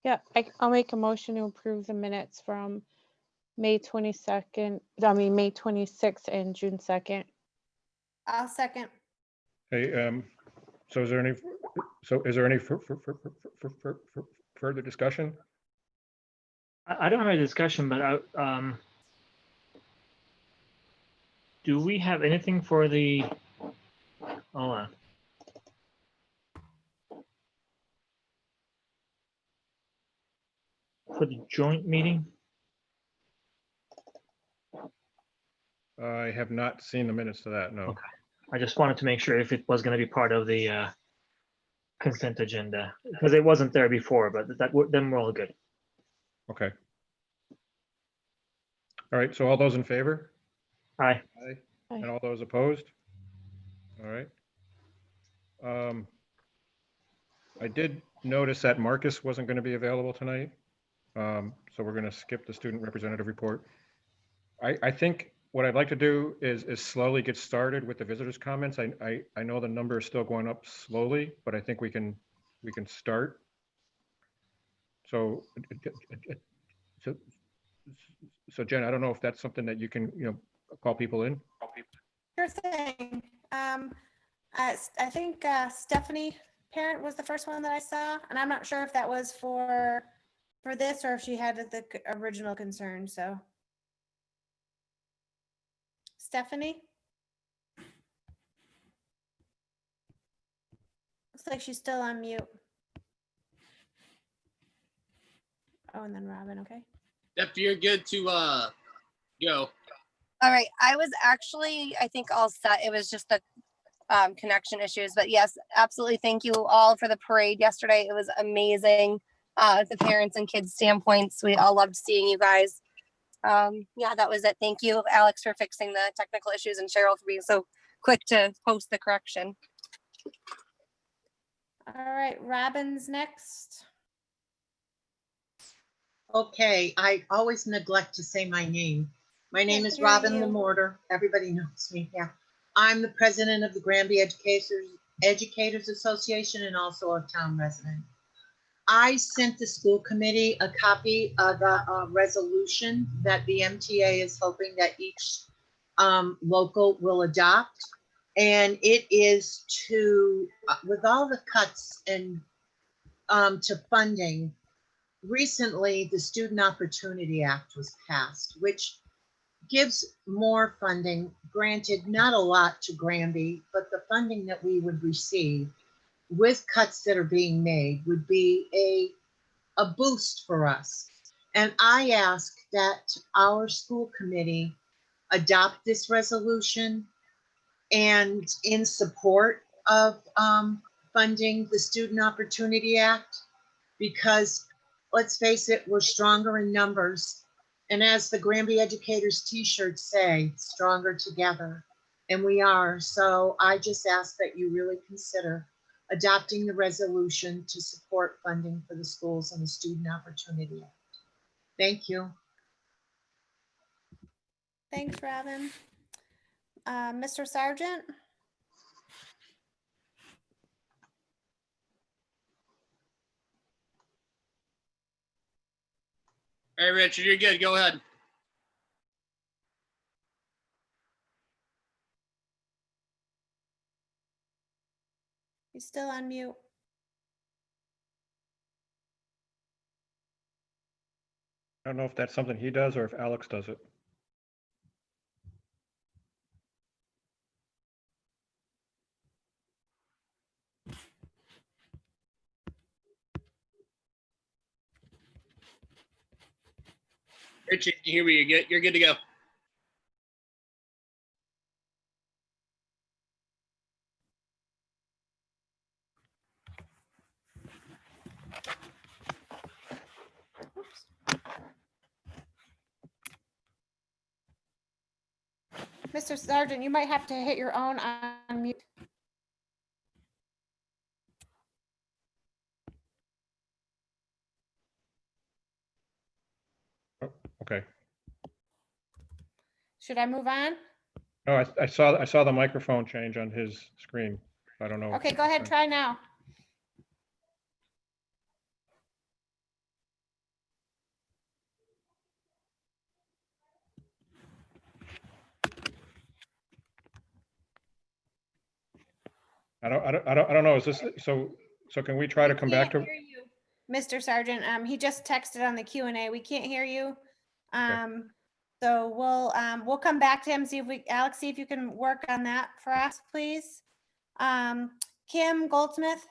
Yeah, I'll make a motion to approve the minutes from May 22nd, May 26th and June 2nd. I'll second. Hey, so is there any further discussion? I don't have a discussion, but do we have anything for the, hold on. For the joint meeting? I have not seen the minutes to that, no. Okay. I just wanted to make sure if it was going to be part of the consent agenda, because it wasn't there before, but then we're all good. Okay. All right, so all those in favor? Aye. Aye. Aye. And all those opposed? All right. I did notice that Marcus wasn't going to be available tonight. So we're going to skip the student representative report. I think what I'd like to do is slowly get started with the visitors' comments. I know the number is still going up slowly, but I think we can start. So Jen, I don't know if that's something that you can, call people in. Sure thing. I think Stephanie Parent was the first one that I saw, and I'm not sure if that was for this or if she had the original concern. So, Stephanie, looks like she's still on mute. Oh, and then Robin. Okay. Steph, you're good to go. All right, I was actually, I think all set. It was just the connection issues, but yes, absolutely. Thank you all for the parade yesterday. It was amazing. The parents and kids standpoints, we all loved seeing you guys. Yeah, that was it. Thank you, Alex, for fixing the technical issues, and Cheryl for being so quick to post the correction. All right, Robin's next. Okay, I always neglect to say my name. My name is Hear Robin you. Lamorter. Everybody knows me. Yeah, I'm the president of the Granby Educators Association and also a town resident. I sent the school committee a copy of the resolution that the MTA is hoping that each local will adopt. And it is to, with all the cuts and to funding, recently the Student Opportunity Act was passed, which gives more funding, granted not a lot to Granby, but the funding that we would receive with cuts that are being made would be a boost for us. And I ask that our school committee adopt this resolution and in support of funding the Student Opportunity Act, because let's face it, we're stronger in numbers. And as the Granby Educators t-shirts say, stronger together. And we are. So I just ask that you really consider adopting the resolution to support funding for the schools and the Student Opportunity Act. Thank you. Thanks, Robin. Mr. Sargent. All right, Richard, you're good. Go ahead. He's still on mute. I don't know if that's something he does or if Alex does it. Richard, you hear me? You're good to go. Mr. Sargent, you might have to hit your own on mute. Oh, okay. Should I move on? No, I saw the microphone change on his screen. I don't know. Okay, go ahead, try now. I don't know. Is this, so can we try to come back to? Can't hear you, Mr. Sargent, he just texted on the Q&A. We can't hear you. So we'll come back to him, see if Alex, see if you can work on that for us, please. Kim Goldsmith.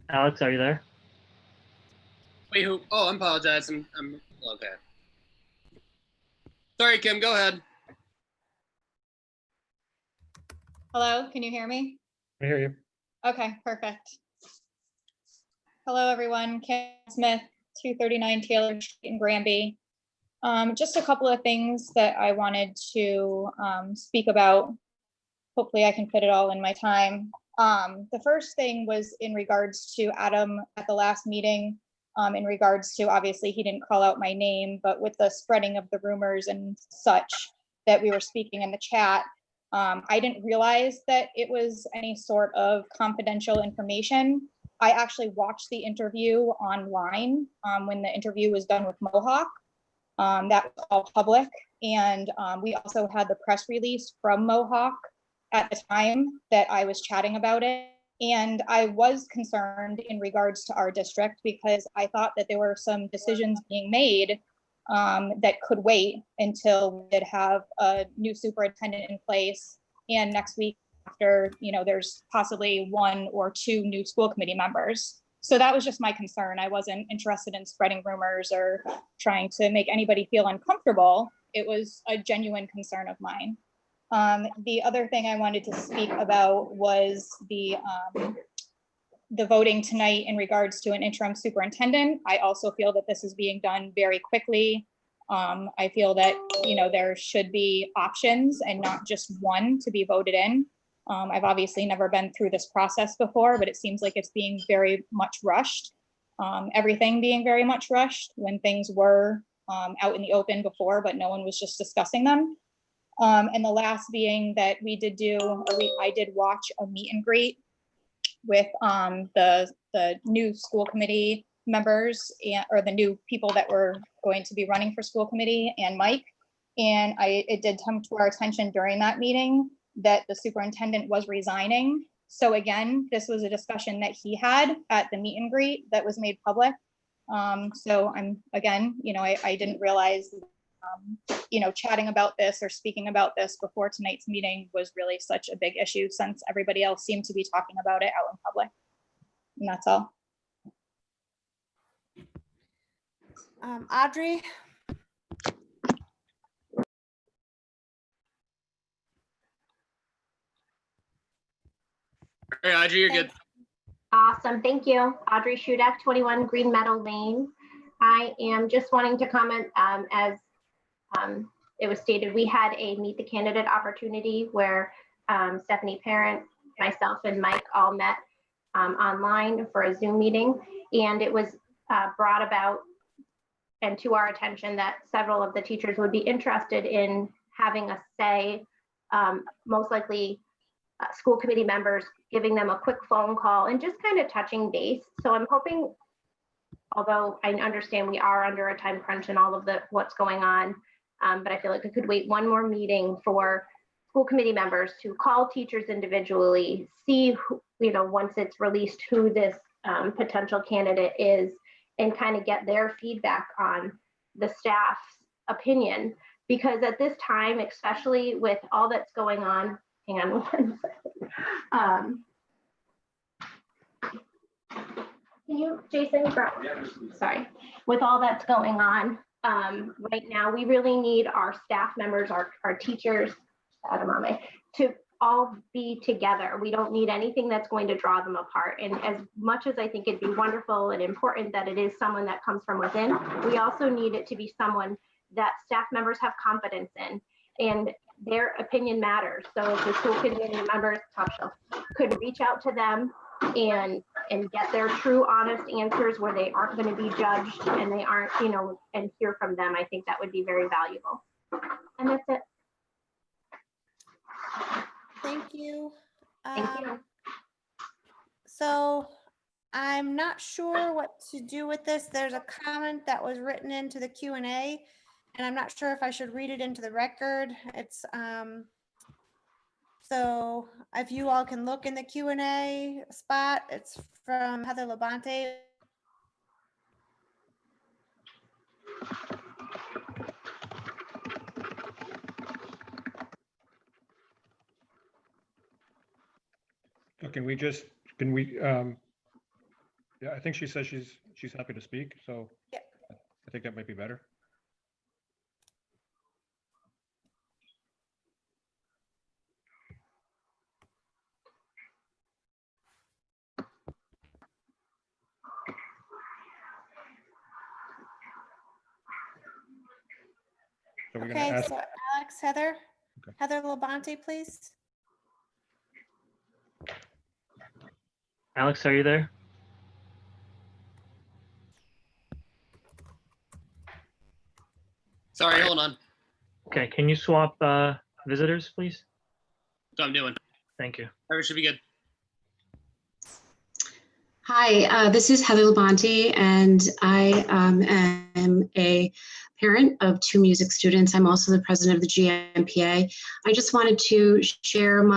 Alex, are you there? Wait, who? Oh, I apologize. I'm okay. Sorry, Kim, go ahead. Hello, can you hear me? I hear you. Okay, perfect. Hello, everyone. Kim Smith, 239 Taylor Street in Granby. Just a couple of things that I wanted to speak about. Hopefully I can fit it all in my time. The first thing was in regards to Adam at the last meeting, in regards to, obviously he didn't call out my name, but with the spreading of the rumors and such that we were speaking in the chat, I didn't realize that it was any sort of confidential information. I actually watched the interview online when the interview was done with Mohawk. That was all public. And we also had the press release from Mohawk at the time that I was chatting about it. And I was concerned in regards to our district because I thought that there were some decisions being made that could wait until we did have a new superintendent in place. And next week after, there's possibly 1 or 2 new school committee members. So that was just my concern. I wasn't interested in spreading rumors or trying to make anybody feel uncomfortable. It was a genuine concern of mine. The other thing I wanted to speak about was the voting tonight in regards to an interim superintendent. I also feel that this is being done very quickly. I feel that, there should be options and not just one to be voted in. I've obviously never been through this process before, but it seems like it's being very much rushed. Everything being very much rushed when things were out in the open before, but no one was just discussing them. And the last being that I did watch a meet and greet with the new school committee members or the new people that were going to be running for school committee and Mike. And it did come to our attention during that meeting that the superintendent was resigning. So again, this was a discussion that he had at the meet and greet that was made public. So I didn't realize chatting about this or speaking about this before tonight's meeting was really such a big issue since everybody else seemed to be talking about it out in public. And that's all. Audrey. All right, Audrey, you're good. Awesome, thank you. Audrey Siudak, 21 Green Meadow Lane. I am just wanting to comment as it was stated, we had a meet the candidate opportunity where Stephanie Parent, myself and Mike all met online for a Zoom meeting. And it was brought about and to our attention that several of the teachers would be interested in having a say, most likely school committee members, giving them a quick phone call and just kind of touching base. So I'm hoping, although I understand we are under a time crunch and all of what's going on, but I feel like we could wait one more meeting for school committee members to call teachers individually, see who, once it's released who this potential candidate is, and kind of get their feedback on the staff's opinion. Because at this time, especially with all that's going on, hang on one second. Can you, Jason, sorry. With all that's going on right now, we really need our staff members, our teachers, to all be together. We don't need anything that's going to draw them apart. And as much as I think it'd be wonderful and important that it is someone that comes from within, we also need it to be someone that staff members have confidence in, and their opinion matters. So if the school committee members, top shelf, could reach out to them and and get their true, honest answers where they aren't going to be judged and they aren't, and hear from them. I think that would be very valuable. And that's it. Thank you. Thank you. So I'm not sure what to do with this. There's a comment that was written into the Q&A, and I'm not sure if I should read it into the record. It's so if you all can look in the Q&A spot, it's from Heather Labonte. So can we, yeah, I think she says she's happy to speak, so Yep. I think that might be better. So we're gonna Okay, ask, so Alex, Heather, Okay. Heather Labonte, please. Alex, are you there? Sorry, hold on. Okay, can you swap visitors, please? That's what I'm doing. Thank you. Everything should be good. Hi, this is Heather Labonte, and I am a parent of 2 music students. I'm also the president of the GMPA. I just wanted to share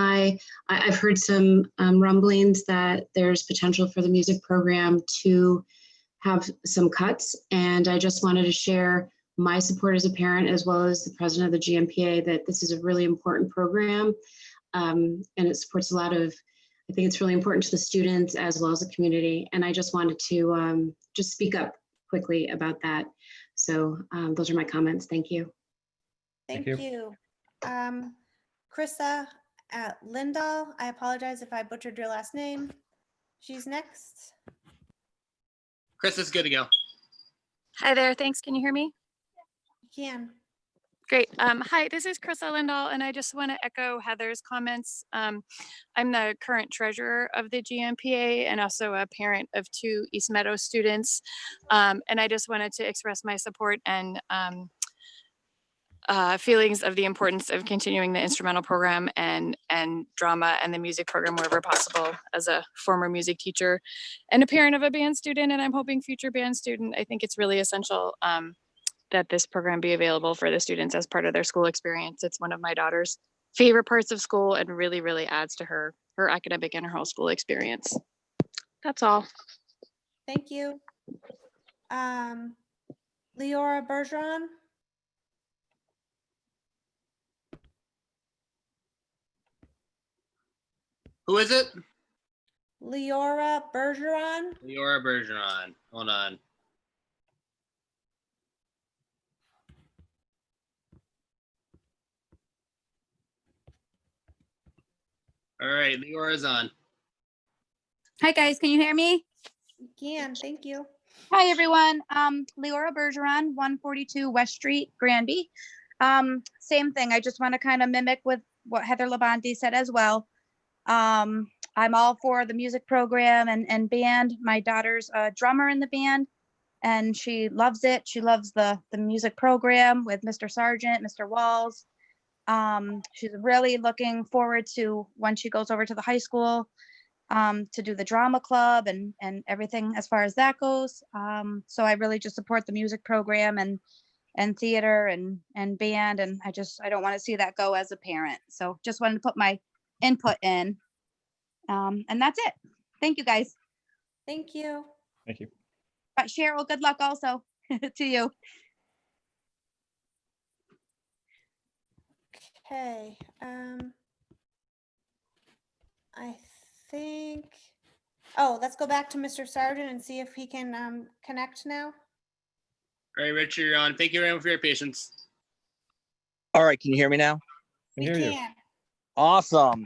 I've heard some rumblings that there's potential for the music program to have some cuts, and I just wanted to share my support as a parent as well as the president of the GMPA that this is a really important program, and it supports a lot of, I think it's really important to the students as well as the community. And I just wanted to just speak up quickly about that. So those are my comments. Thank you. Thank Thank you. Krista Lindahl, I apologize if I butchered your last name. She's next. Chris is good to go. Hi there, thanks. Can you hear me? You can. Great. Hi, this is Krista Lindahl, and I just want to echo Heather's comments. I'm the current treasurer of the GMPA and also a parent of 2 East Meadow students. And I just wanted to express my support and feelings of the importance of continuing the instrumental program and drama and the music program wherever possible. As a former music teacher and a parent of a band student, and I'm hoping future band student, I think it's really essential that this program be available for the students as part of their school experience. It's one of my daughter's favorite parts of school and really, really adds to her academic and her whole school experience. That's all. Thank you. Leora Bergeron. Who is it? Leora Bergeron. Leora Bergeron. Hold on. All right, Leora's on. Hi guys, can you hear me? You can, thank you. Hi everyone, Leora Bergeron, 142 West Street, Granby. Same thing, I just want to kind of mimic with what Heather Labonte said as well. I'm all for the music program and band. My daughter's a drummer in the band and she loves it. She loves the music program with Mr. Sargent, Mr. Walls. She's really looking forward to when she goes over to the high school to do the drama club and everything as far as that goes. So I really just support the music program and theater and band, and I don't want to see that go as a parent. So just wanted to put my input in. And that's it. Thank you guys. Thank you. thank you. But Cheryl, good luck also to you. Okay. I think, let's go back to Mr. Sargent and see if he can connect now. All right, Richard, you're on. Thank you everyone for your patience. All right, can you hear me now? Can hear you. Awesome.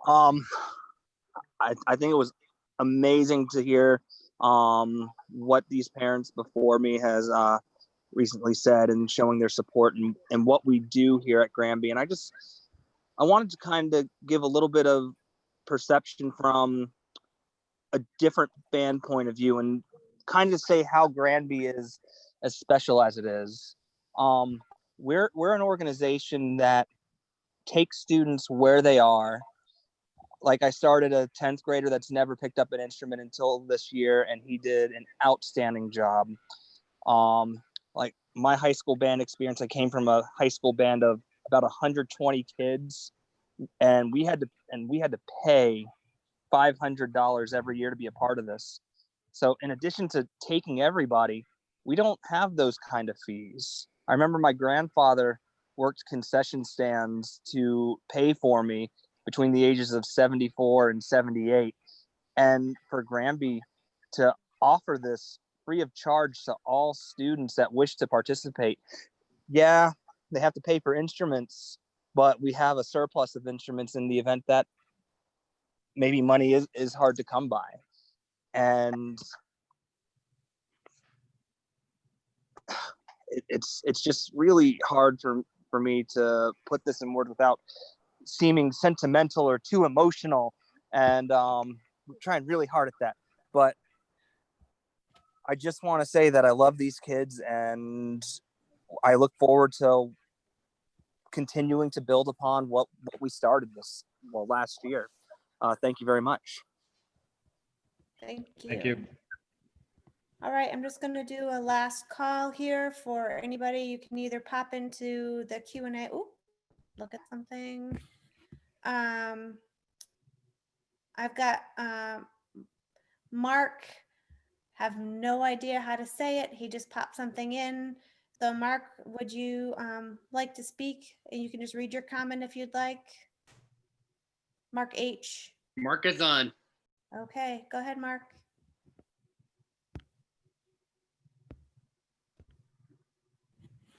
I think it was amazing to hear what these parents before me has recently said and showing their support and what we do here at Granby. And I wanted to kind of give a little bit of perception from a different band point of view and kind of say how Granby is as special as it is. We're an organization that takes students where they are. Like I started a 10th grader that's never picked up an instrument until this year, and he did an outstanding job. Like my high school band experience, I came from a high school band of about 120 kids, and we had to pay $500 every year to be a part of this. So in addition to taking everybody, we don't have those kind of fees. I remember my grandfather worked concession stands to pay for me between the ages of 74 and 78. And for Granby to offer this free of charge to all students that wish to participate, yeah, they have to pay for instruments, but we have a surplus of instruments in the event that maybe money is hard to come by. And it's just really hard for me to put this in words without seeming sentimental or too emotional, and I'm trying really hard at that. But I just want to say that I love these kids, and I look forward to continuing to build upon what we started last year. Thank you very much. Thank you. Thank you. All right, I'm just going to do a last call here for anybody. You can either pop into the Q&A. Ooh, look at something. I've got Mark. Have no idea how to say it. He just popped something in. So Mark, would you like to speak? And you can just read your comment if you'd like. Mark H. Mark is on. Okay, go ahead, Mark.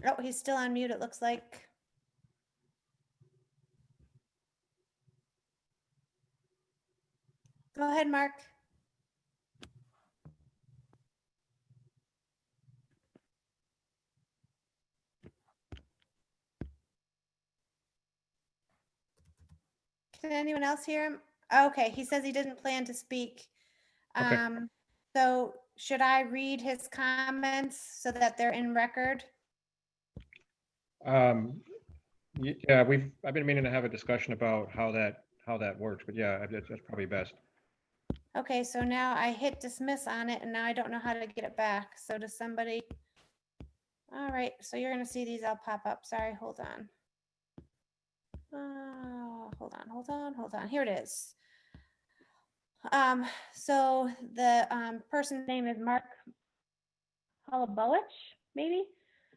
Oh, he's still on mute, it looks like. Go ahead, Mark. Can anyone else hear him? Okay, he says he didn't plan to speak. Okay. So should I read his comments so that they're in record? Yeah, I've been meaning to have a discussion about how that works, but yeah, that's probably best. Okay, so now I hit dismiss on it and now I don't know how to get it back. So does somebody? All right, so you're gonna see these all pop up. Sorry, hold on. Hold on. Here it is. So the person's name is Mark Holobowich, maybe?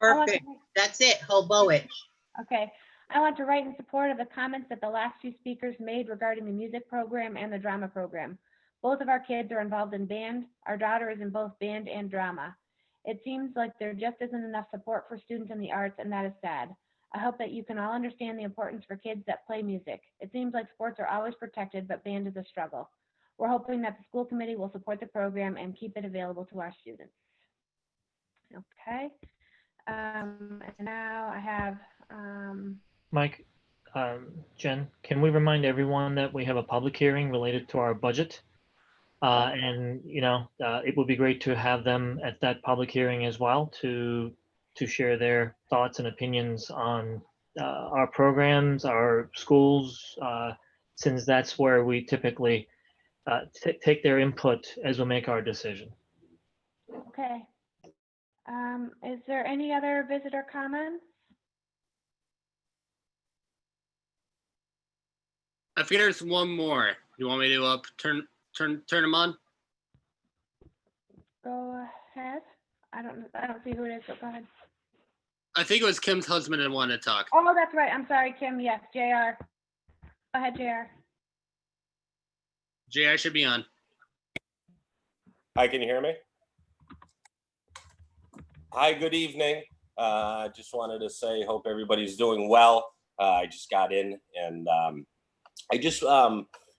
Perfect. That's it, Holbowich. Okay. I want to write in support of the comments that the last two speakers made regarding the music program and the drama program. Both of our kids are involved in band. Our daughter is in both band and drama. It seems like there just isn't enough support for students in the arts, and that is sad. I hope that you can all understand the importance for kids that play music. It seems like sports are always protected, but band is a struggle. We're hoping that the school committee will support the program and keep it available to our students. Okay. And now I have Mike, Jen, can we remind everyone that we have a public hearing related to our budget? And it would be great to have them at that public hearing as well to share their thoughts and opinions on our programs, our schools, since that's where we typically take their input as we make our decision. okay. Is there any other visitor comments? I figure there's one more. You want me to turn them on? Go ahead. I don't see who it is, but go ahead. I think it was Kim's husband that wanted to talk. Oh, that's right. I'm sorry, Kim. Yes, JR. Go ahead, JR. JR should be on. Hi, can you hear me? Hi, good evening. Just wanted to say, hope everybody's doing well. I just got in and I just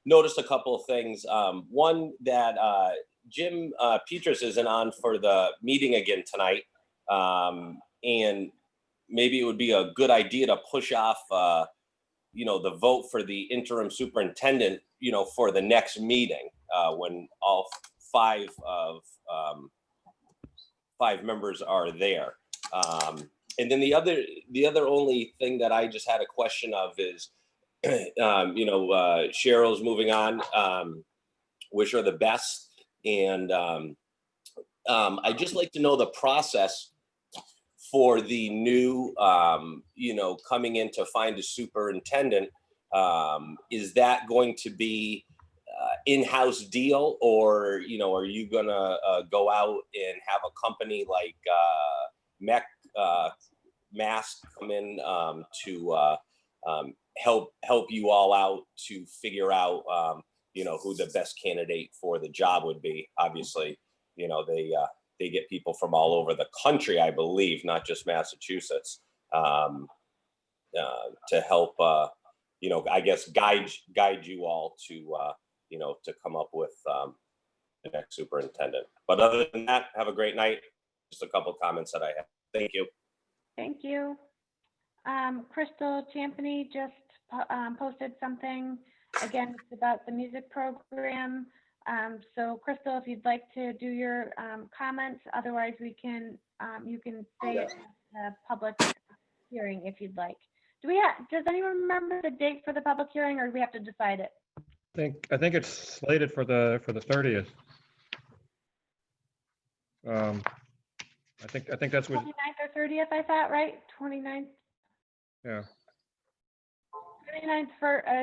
noticed a couple of things. One, that Jim Petrus isn't on for the meeting again tonight. And maybe it would be a good idea to push off, you know, the vote for the interim superintendent, you know, for the next meeting, when all five members are there. And then the other only thing that I just had a question of is, you know, Cheryl's moving on. Wish her the best. And I'd just like to know the process for the new, you know, coming in to find a superintendent. Is that going to be in-house deal, or, you know, are you gonna go out and have a company like Mask come in to help you all out to figure out, you know, who the best candidate for the job would be? Obviously, you know, they get people from all over the country, I believe, not just Massachusetts, to help, you know, I guess guide you all to, you know, to come up with the next superintendent. But other than that, have a great night. Just a couple of comments that I have. Thank you. Thank you. Crystal Champney just posted something. Again, it's about the music program. So Crystal, if you'd like to do your comments, otherwise we can, you can say it at a public hearing if you'd like. Does anyone remember the date for the public hearing, or do we have to decide it? I think it's slated for the 30th. I think that's what. 29th or 30th, I thought, right? 29th. Yeah. 29th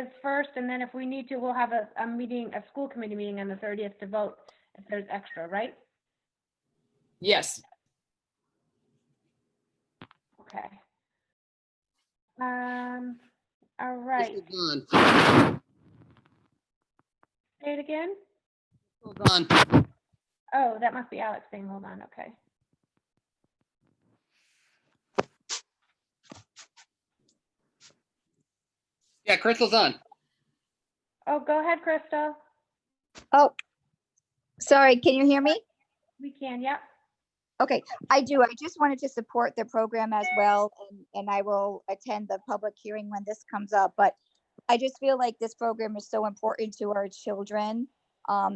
is first, and then if we need to, we'll have a meeting, a school committee meeting on the 30th to vote if there's extra, right? Yes. Okay. All right. Say it again. Hold on. Oh, that must be Alex saying, hold on, okay. Yeah, Crystal's on. Oh, go ahead, Crystal. Oh, sorry, can you hear me? We can, yep. Okay, I do. I just wanted to support the program as well, and I will attend the public hearing when this comes up. But I just feel like this program is so important to our children,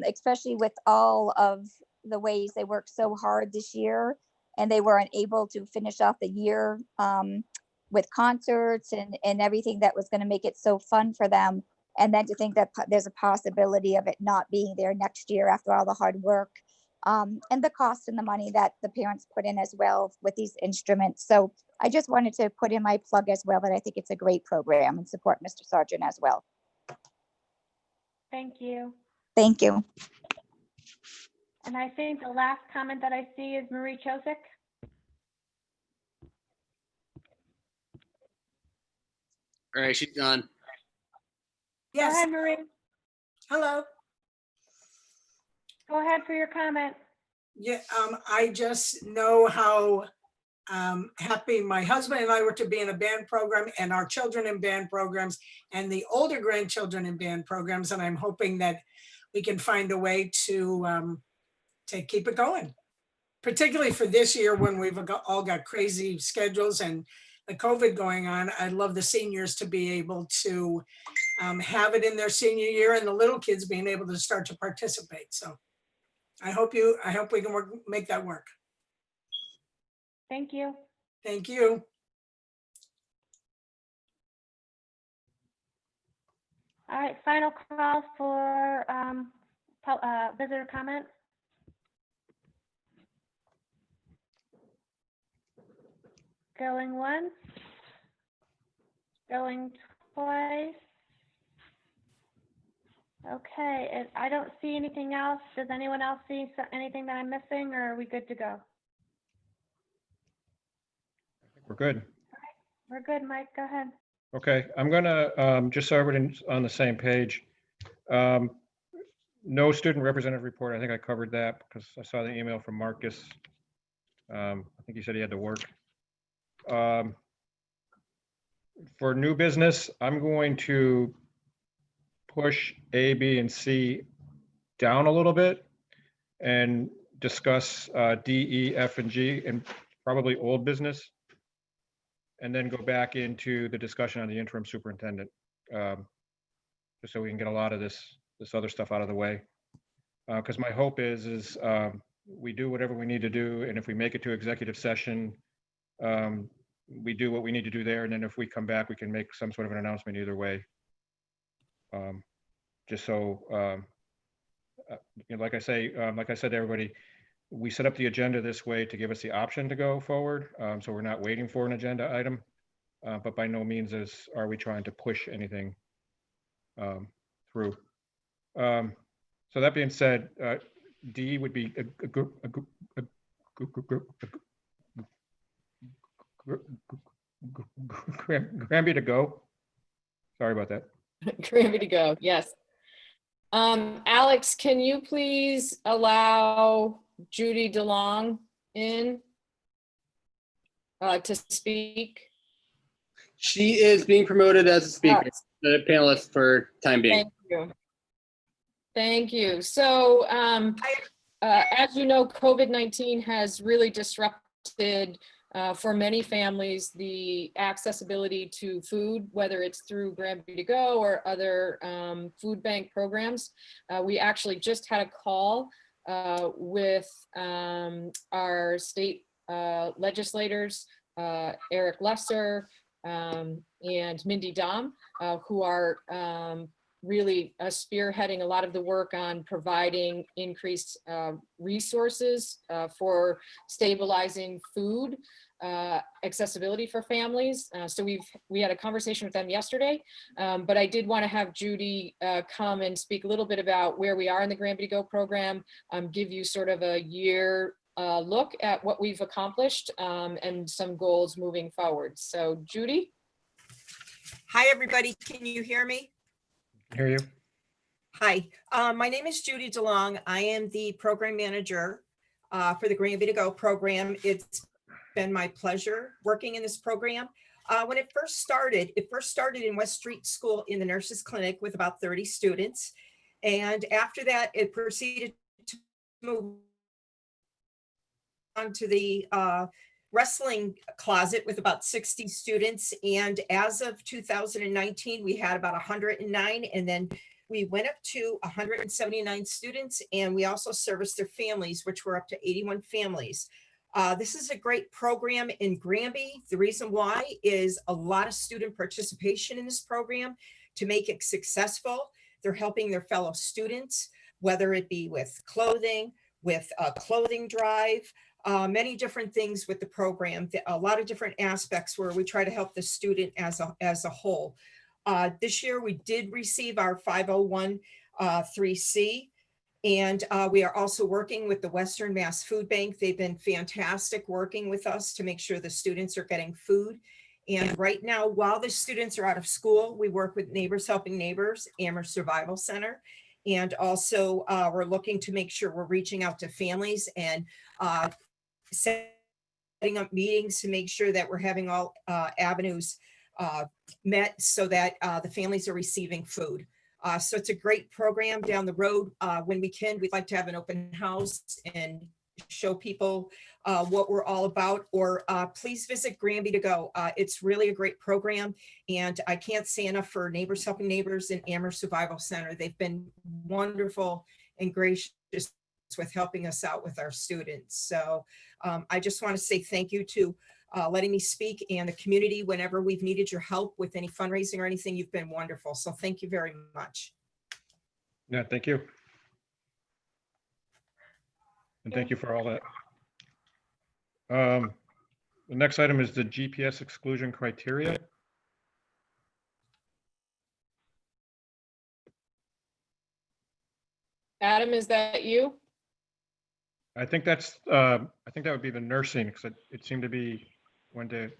especially with all of the ways they worked so hard this year, and they weren't able to finish off the year with concerts and everything that was going to make it so fun for them. And then to think that there's a possibility of it not being there next year after all the hard work. And the cost and the money that the parents put in as well with these instruments. So I just wanted to put in my plug as well that I think it's a great program and support Mr. Sargent as well. Thank you. Thank you. And I think the last comment that I see is Marie Chosick. All right, she's done. Go ahead, Marie. Hello. Go ahead for your comment. Yeah, I just know how happy my husband and I were to be in a band program, and our children in band programs, and the older grandchildren in band programs. And I'm hoping that we can find a way to keep it going, particularly for this year when we've all got crazy schedules and the COVID going on. I'd love the seniors to be able to have it in their senior year, and the little kids being able to start to participate. So I hope we can make that work. Thank you. Thank you. All right, final call for visitor comments. Going once, going twice. Okay, I don't see anything else. Does anyone else see anything that I'm missing, or are we good to go? We're good. We're good, Mike, go ahead. Okay, I'm gonna, just so everyone's on the same page. No student representative report. I think I covered that because I saw the email from Marcus. I think he said he had to work. For new business, I'm going to push A, B, and C down a little bit and discuss D, E, F, and G, and probably old business, and then go back into the discussion on the interim superintendent. just so we can get a lot of this other stuff out of the way. Because my hope is we do whatever we need to do, and if we make it to executive session, we do what we need to do there, and then if we come back, we can make some sort of an announcement either way. Just so, like I said to everybody, we set up the agenda this way to give us the option to go forward, so we're not waiting for an agenda item, but by no means are we trying to push anything through. So that being said, D would be Granby to go. Sorry about that. Granby to go, yes. Alex, can you please allow Judy DeLong in to speak? She is being promoted as a speaker, the panelist for time being. Thank you. Thank you. So, as you know, COVID-19 has really disrupted for many families the accessibility to food, whether it's through Granby to Go or other food bank programs. We actually just had a call with our state legislators, Eric Lesser and Mindy Dom, who are really spearheading a lot of the work on providing increased resources for stabilizing food accessibility for families. So we had a conversation with them yesterday, but I did want to have Judy come and speak a little bit about where we are in the Granby to Go program, give you sort of a year look at what we've accomplished and some goals moving forward. So Judy. Hi, everybody. Can you hear me? Hear you. Hi, my name is Judy DeLong. I am the program manager for the Granby to Go program. It's been my pleasure working in this program. When it first started in West Street School in the nurses clinic with about 30 students. And after that, it proceeded to move on to the wrestling closet with about 60 students. And as of 2019, we had about 109. And then we went up to 179 students. And we also serviced their families, which were up to 81 families. This is a great program in Granby. The reason why is a lot of student participation in this program to make it successful. They're helping their fellow students, whether it be with clothing, with a clothing drive, many different things with the program, a lot of different aspects where we try to help the student as a whole. This year we did receive our 501(c)(3), and we are also working with the Western Mass Food Bank. They've been fantastic working with us to make sure the students are getting food. And right now, while the students are out of school, we work with Neighbors Helping Neighbors, Amherst Survival Center. And also we're looking to make sure we're reaching out to families and setting up meetings to make sure that we're having all avenues met so that the families are receiving food. So it's a great program down the road. When we can, we'd like to have an open house and show people what we're all about, or please visit Granby to Go. It's really a great program, and I can't say enough for Neighbors Helping Neighbors and Amherst Survival Center. They've been wonderful and gracious with helping us out with our students. So I just want to say thank you to letting me speak, and the community whenever we've needed your help with any fundraising or anything. You've been wonderful. So thank you very much. Yeah, thank you. And thank you for all that. The next item is the GPS exclusion criteria. Adam, is that you? I think that's, I think that would be the nursing, because it seemed to be one day.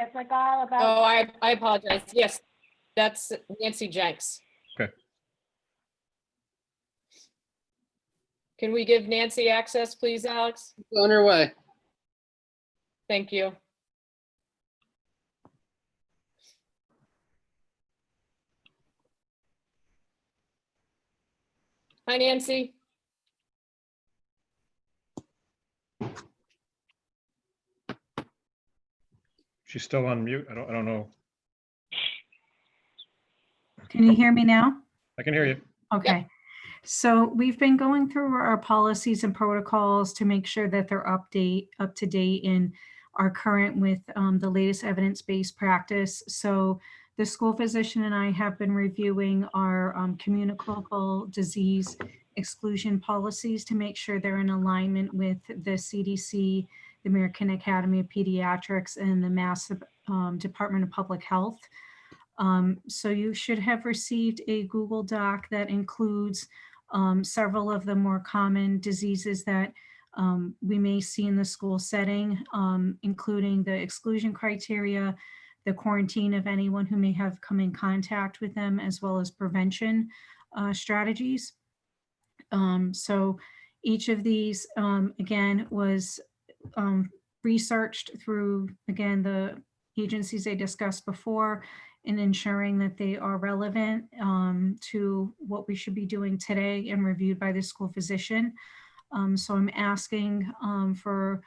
It's like all about. Oh, I apologize. Yes, that's Nancy Jenks. Okay. Can we give Nancy access, please, Alex? On her way. Thank you. Hi, Nancy. She's still on mute. I don't know. Can you hear me now? I can hear you. Okay. So we've been going through our policies and protocols to make sure that they're up to date and are current with the latest evidence-based practice. So the school physician and I have been reviewing our communicable disease exclusion policies to make sure they're in alignment with the CDC, the American Academy of Pediatrics, and the Mass Department of Public Health. So you should have received a Google Doc that includes several of the more common diseases that we may see in the school setting, including the exclusion criteria, the quarantine of anyone who may have come in contact with them, as well as prevention strategies. So each of these, again, was researched through, again, the agencies I discussed before, in ensuring that they are relevant to what we should be doing today and reviewed by the school physician. So I'm asking for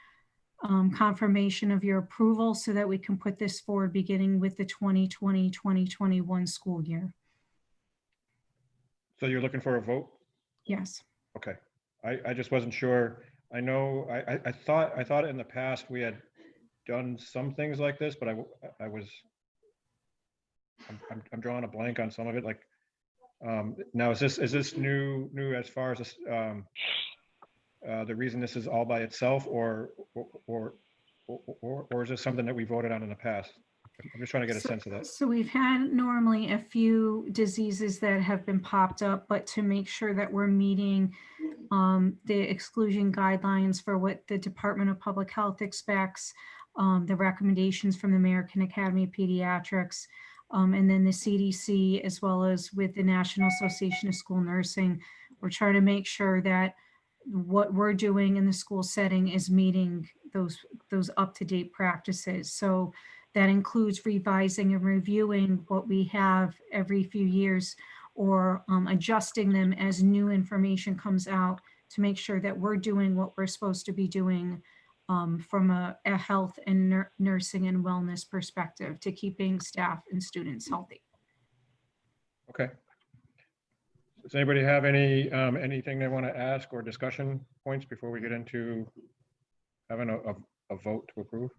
confirmation of your approval so that we can put this forward beginning with the 2020-2021 school year. So you're looking for a vote? Yes. Okay. I just wasn't sure. I know, I thought in the past we had done some things like this, but I'm drawing a blank on some of it. Like, now is this new as far as this, the reason this is all by itself, or is this something that we voted on in the past? I'm just trying to get a sense of that. So we've had normally a few diseases that have been popped up, but to make sure that we're meeting the exclusion guidelines for what the Department of Public Health expects, the recommendations from the American Academy of Pediatrics, and then the CDC, as well as with the National Association of School Nursing, we're trying to make sure that what we're doing in the school setting is meeting those up-to-date practices. So that includes revising and reviewing what we have every few years, or adjusting them as new information comes out to make sure that we're doing what we're supposed to be doing from a health and nursing and wellness perspective to keeping staff and students healthy. Okay. Does anybody have anything they want to ask or discussion points before we get into having a vote to approve?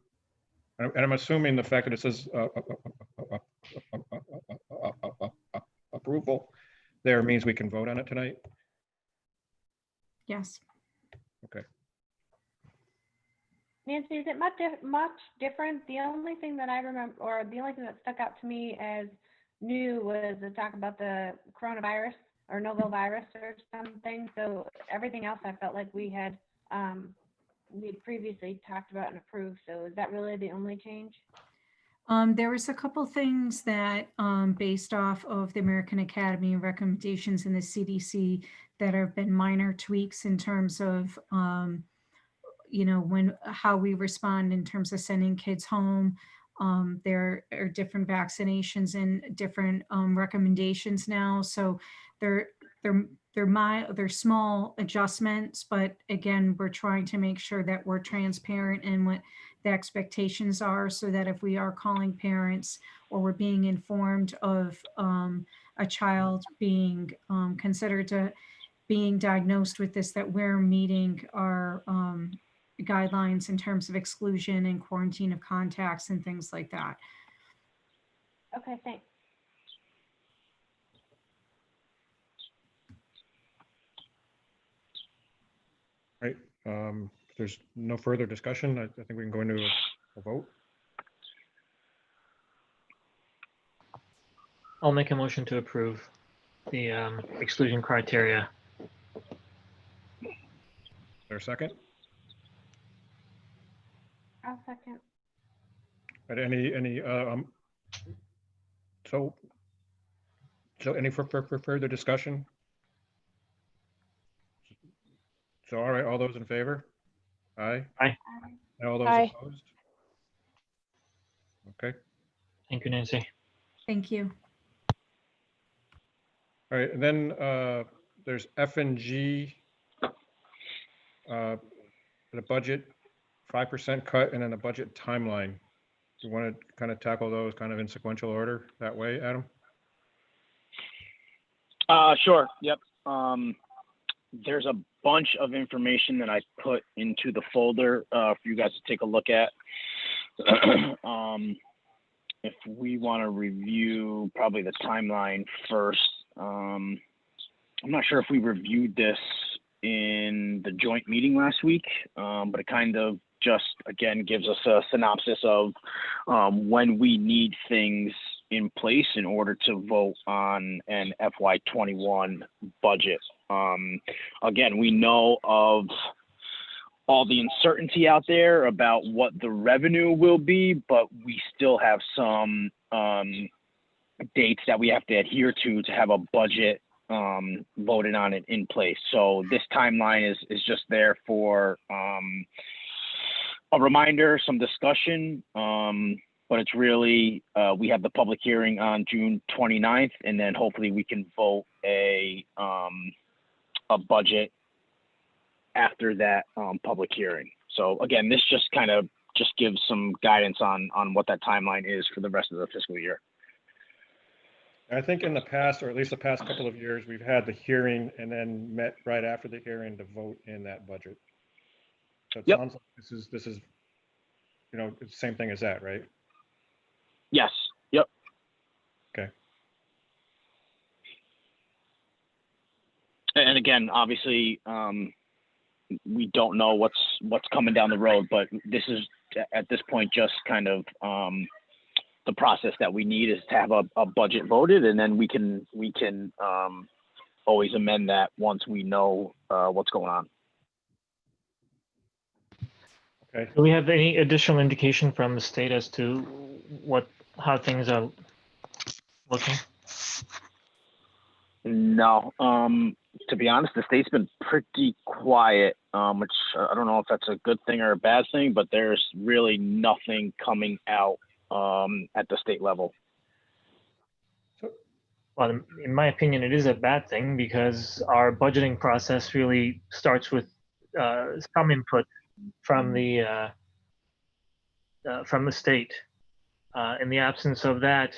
And I'm assuming the fact that it says approval there means we can vote on it tonight? Yes. Okay. Nancy, is it much different? The only thing that I remember, or the only thing that stuck out to me as new, was the talk about the coronavirus or novel virus or something. So everything else I felt like we had previously talked about and approved. So is that really the only change? There was a couple things that, based off of the American Academy of recommendations in the CDC, that have been minor tweaks in terms of, how we respond in terms of sending kids home. There are different vaccinations and different recommendations now. So they're small adjustments, but again, we're trying to make sure that we're transparent in what the expectations are, so that if we are calling parents or we're being informed of a child being considered to being diagnosed with this, that we're meeting our guidelines in terms of exclusion and quarantine of contacts and things like that. Okay, thanks. Right. If there's no further discussion, I think we can go into a vote. I'll make a motion to approve the exclusion criteria. Is there a second? I'll second. But so any further discussion? So, all right, all those in favor? Aye. Aye. And all those Aye. opposed? Okay. Thank you, Nancy. Thank you. All right, and then there's F and G, the budget 5% cut, and then the budget timeline. You want to kind of tackle those kind of in sequential order that way, Adam? Sure. Yep. There's a bunch of information that I put into the folder for you guys to take a look at. If we want to review probably the timeline first, I'm not sure if we reviewed this in the joint meeting last week, but it kind of just, again, gives us a synopsis of when we need things in place in order to vote on an FY21 budget. Again, we know of all the uncertainty out there about what the revenue will be, but we still have some dates that we have to adhere to have a budget voted on it in place. So this timeline is just there for a reminder, some discussion, but it's really, we have the public hearing on June 29th, and then hopefully we can vote a budget after that public hearing. So again, this just kind of just gives some guidance on what that timeline is for the rest of the fiscal year. I think in the past, or at least the past couple of years, we've had the hearing and then met right after the hearing to vote in that budget. So it sounds like this is, you know, it's the same thing as that, right? Yes. Yep. Okay. And again, obviously, we don't know what's coming down the road, but this is at this point just kind of the process that we need is to have a budget voted, and then we can always amend that once we know what's going on. Okay. Do we have any additional indication from the state as to how things are looking? No. To be honest, the state's been pretty quiet, which I don't know if that's a good thing or a bad thing, but there's really nothing coming out at the state level. Well, in my opinion, it is a bad thing because our budgeting process really starts with some input from the state. In the absence of that,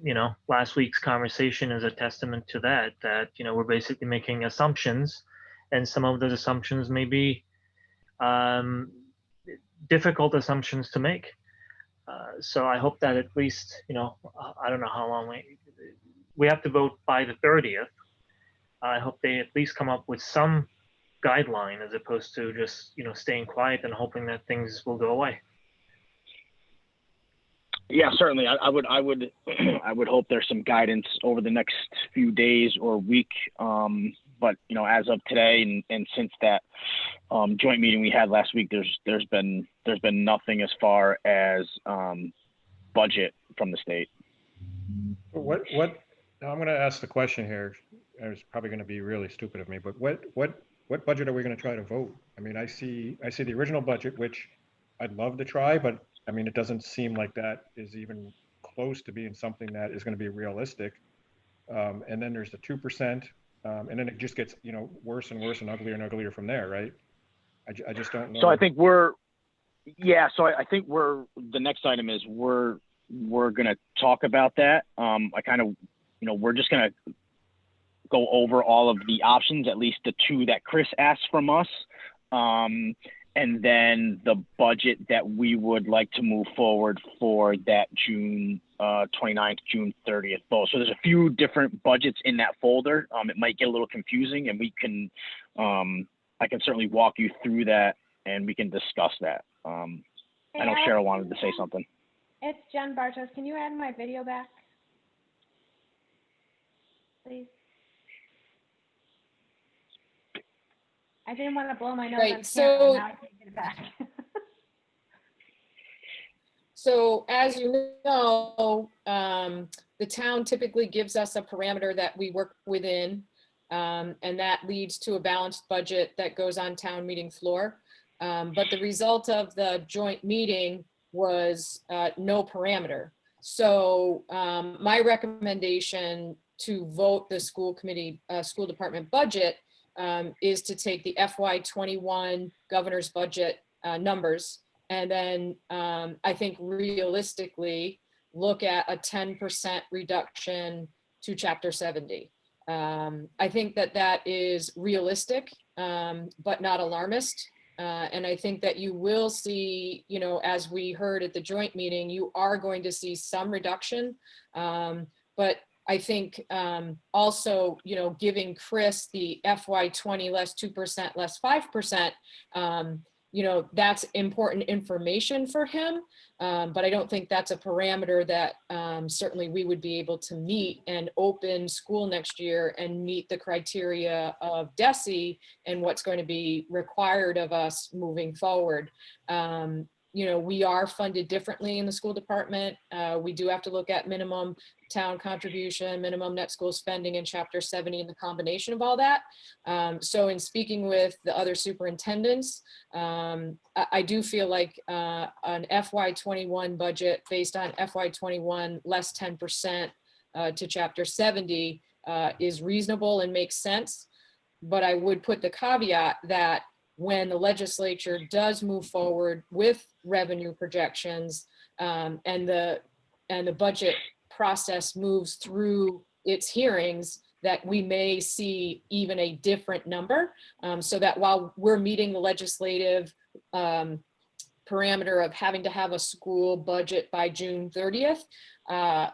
you know, last week's conversation is a testament to that, you know, we're basically making assumptions, and some of those assumptions may be difficult assumptions to make. So I hope that at least, you know, I don't know how long we have to vote by the 30th. I hope they at least come up with some guideline as opposed to just, you know, staying quiet and hoping that things will go away. Yeah, certainly. I would I would hope there's some guidance over the next few days or week. But you know, as of today and since that joint meeting we had last week, there's been nothing as far as budget from the state. What now I'm going to ask the question here. It's probably going to be really stupid of me, but what budget are we going to try to vote? I mean, I see the original budget, which I'd love to try, but I mean, it doesn't seem like that is even close to being something that is going to be realistic. And then there's the 2%, and then it just gets, you know, worse and worse and uglier from there, right? I just don't know. So I think I think the next item is we're going to talk about that. I kind of, you know, we're just going to go over all of the options, at least the two that Chris asked from us. And then the budget that we would like to move forward for that June 29th, June 30th vote. So there's a few different budgets in that folder. It might get a little confusing, and we can, I can certainly walk you through that and we can discuss that. I know Cheryl wanted to say something. It's Jen Bartos. Can you add my video back, please? I didn't want to blow my nose on camera. So, now I can't get it back. So as you know, the town typically gives us a parameter that we work within, and that leads to a balanced budget that goes on town meeting floor. But the result of the joint meeting was no parameter. So my recommendation to vote the school department budget is to take the FY21 governor's budget numbers, and then I think realistically look at a 10% reduction to Chapter 70. I think that that is realistic, but not alarmist. And I think that you will see, you know, as we heard at the joint meeting, you are going to see some reduction. But I think also, you know, giving Chris the FY20 less 2% less 5%, you know, that's important information for him. But I don't think that's a parameter that certainly we would be able to meet and open school next year and meet the criteria of DESE and what's going to be required of us moving forward. You know, we are funded differently in the school department. We do have to look at minimum town contribution, minimum net school spending in Chapter 70 and the combination of all that. So in speaking with the other superintendents, I do feel like an FY21 budget based on FY21 less 10% to Chapter 70 is reasonable and makes sense. But I would put the caveat that when the legislature does move forward with revenue projections and the budget process moves through its hearings, that we may see even a different number. So that while we're meeting the legislative parameter of having to have a school budget by June 30th,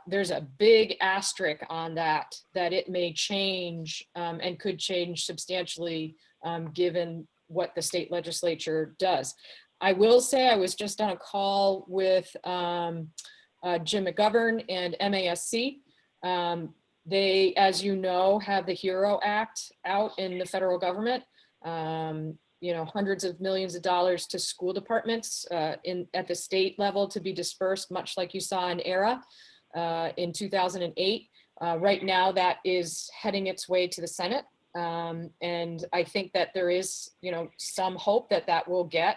there's a big asterisk on that it may change and could change substantially given what the state legislature does. I will say I was just on a call with Jim McGovern and MASC. They, as you know, have the HERO Act out in the federal government. You know, hundreds of millions of dollars to school departments at the state level to be dispersed, much like you saw in ERA in 2008. Right now, that is heading its way to the Senate. And I think that there is, you know, some hope that that will get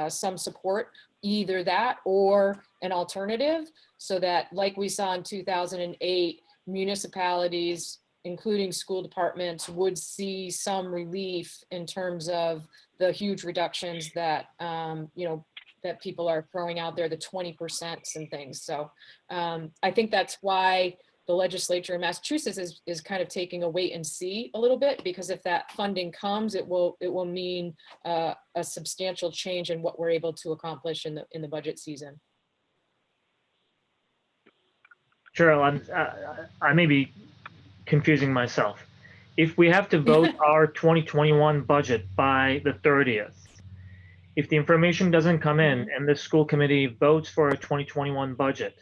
some support, either that or an alternative, so that like we saw in 2008, municipalities, including school departments, would see some relief in terms of the huge reductions that, you know, that people are throwing out there, the 20% and things. So I think that's why the legislature in Massachusetts is kind of taking a wait and see a little bit, because if that funding comes, it will mean a substantial change in what we're able to accomplish in the budget season. Cheryl, I may be confusing myself. If we have to vote our 2021 budget by the 30th, if the information doesn't come in and the school committee votes for a 2021 budget,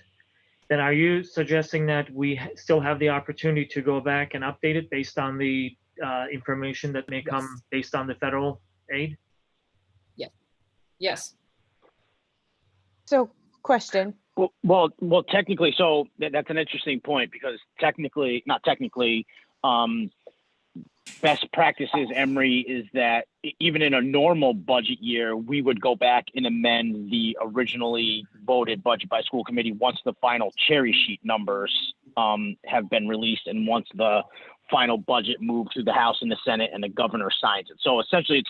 then are you suggesting that we still have the opportunity to go back and update it based on the information that may come based on the federal aid? Yeah. Yes. So, question. Well, technically, so that's an interesting point, because not technically, best practices, Emory, is that even in a normal budget year, we would go back and amend the originally voted budget by school committee once the final cherry sheet numbers have been released, and once the final budget moved through the House and the Senate and the governor signs it. So essentially,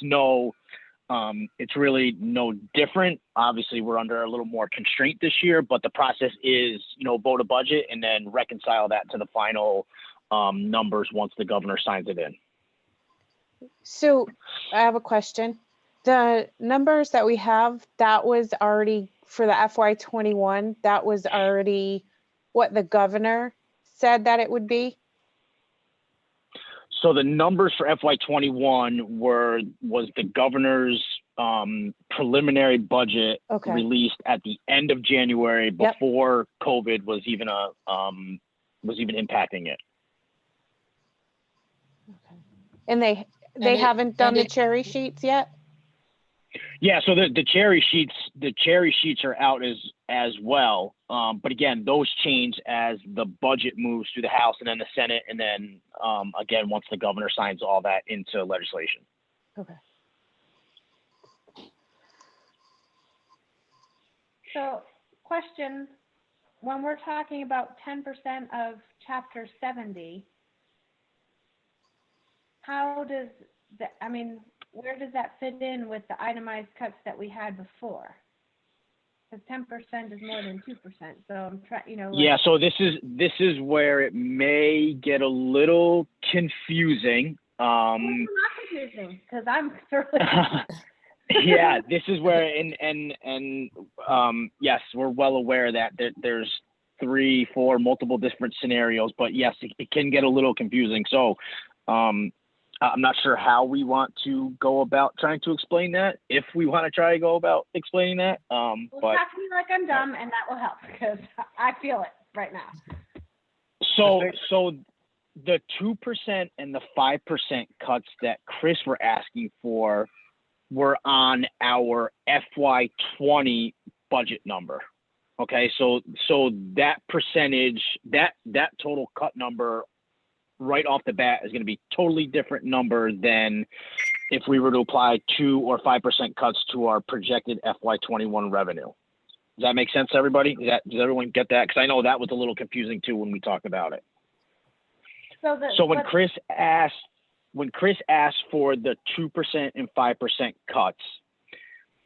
it's really no different. Obviously, we're under a little more constraint this year, but the process is, you know, vote a budget and then reconcile that to the final numbers once the governor signs it in. So I have a question. The numbers that we have, that was already for the FY21, that was already what the governor said that it would be? So the numbers for FY21 was the governor's preliminary budget released at the end of January, before COVID was even impacting it. And they haven't done the cherry sheets yet? Yeah, so the cherry sheets are out as well. But again, those change as the budget moves through the House and then the Senate, and then again, once the governor signs all that into legislation. Okay. So, question, when we're talking about 10% of Chapter 70, how does that, I mean, where does that fit in with the itemized cuts that we had before? because 10% is more than 2%. So I'm trying, you know. Yeah, so this is where it may get a little confusing. Not confusing, because I'm thoroughly. Yeah, this is where and yes, we're well aware that there's 3, 4 multiple different scenarios, but yes, it can get a little confusing. So I'm not sure how we want to go about trying to explain that, if we want to try to go about explaining that. Well, But talk to me like I'm dumb, and that will help, because I feel it right now. so the 2% and the 5% cuts that Chris were asking for were on our FY20 budget number. Okay, so that percentage, that total cut number right off the bat is going to be totally different number than if we were to apply 2 or 5% cuts to our projected FY21 revenue. Does that make sense to everybody? Does everyone get that? Because I know that was a little confusing too when we talked about it. So when Chris asked for the 2% and 5% cuts,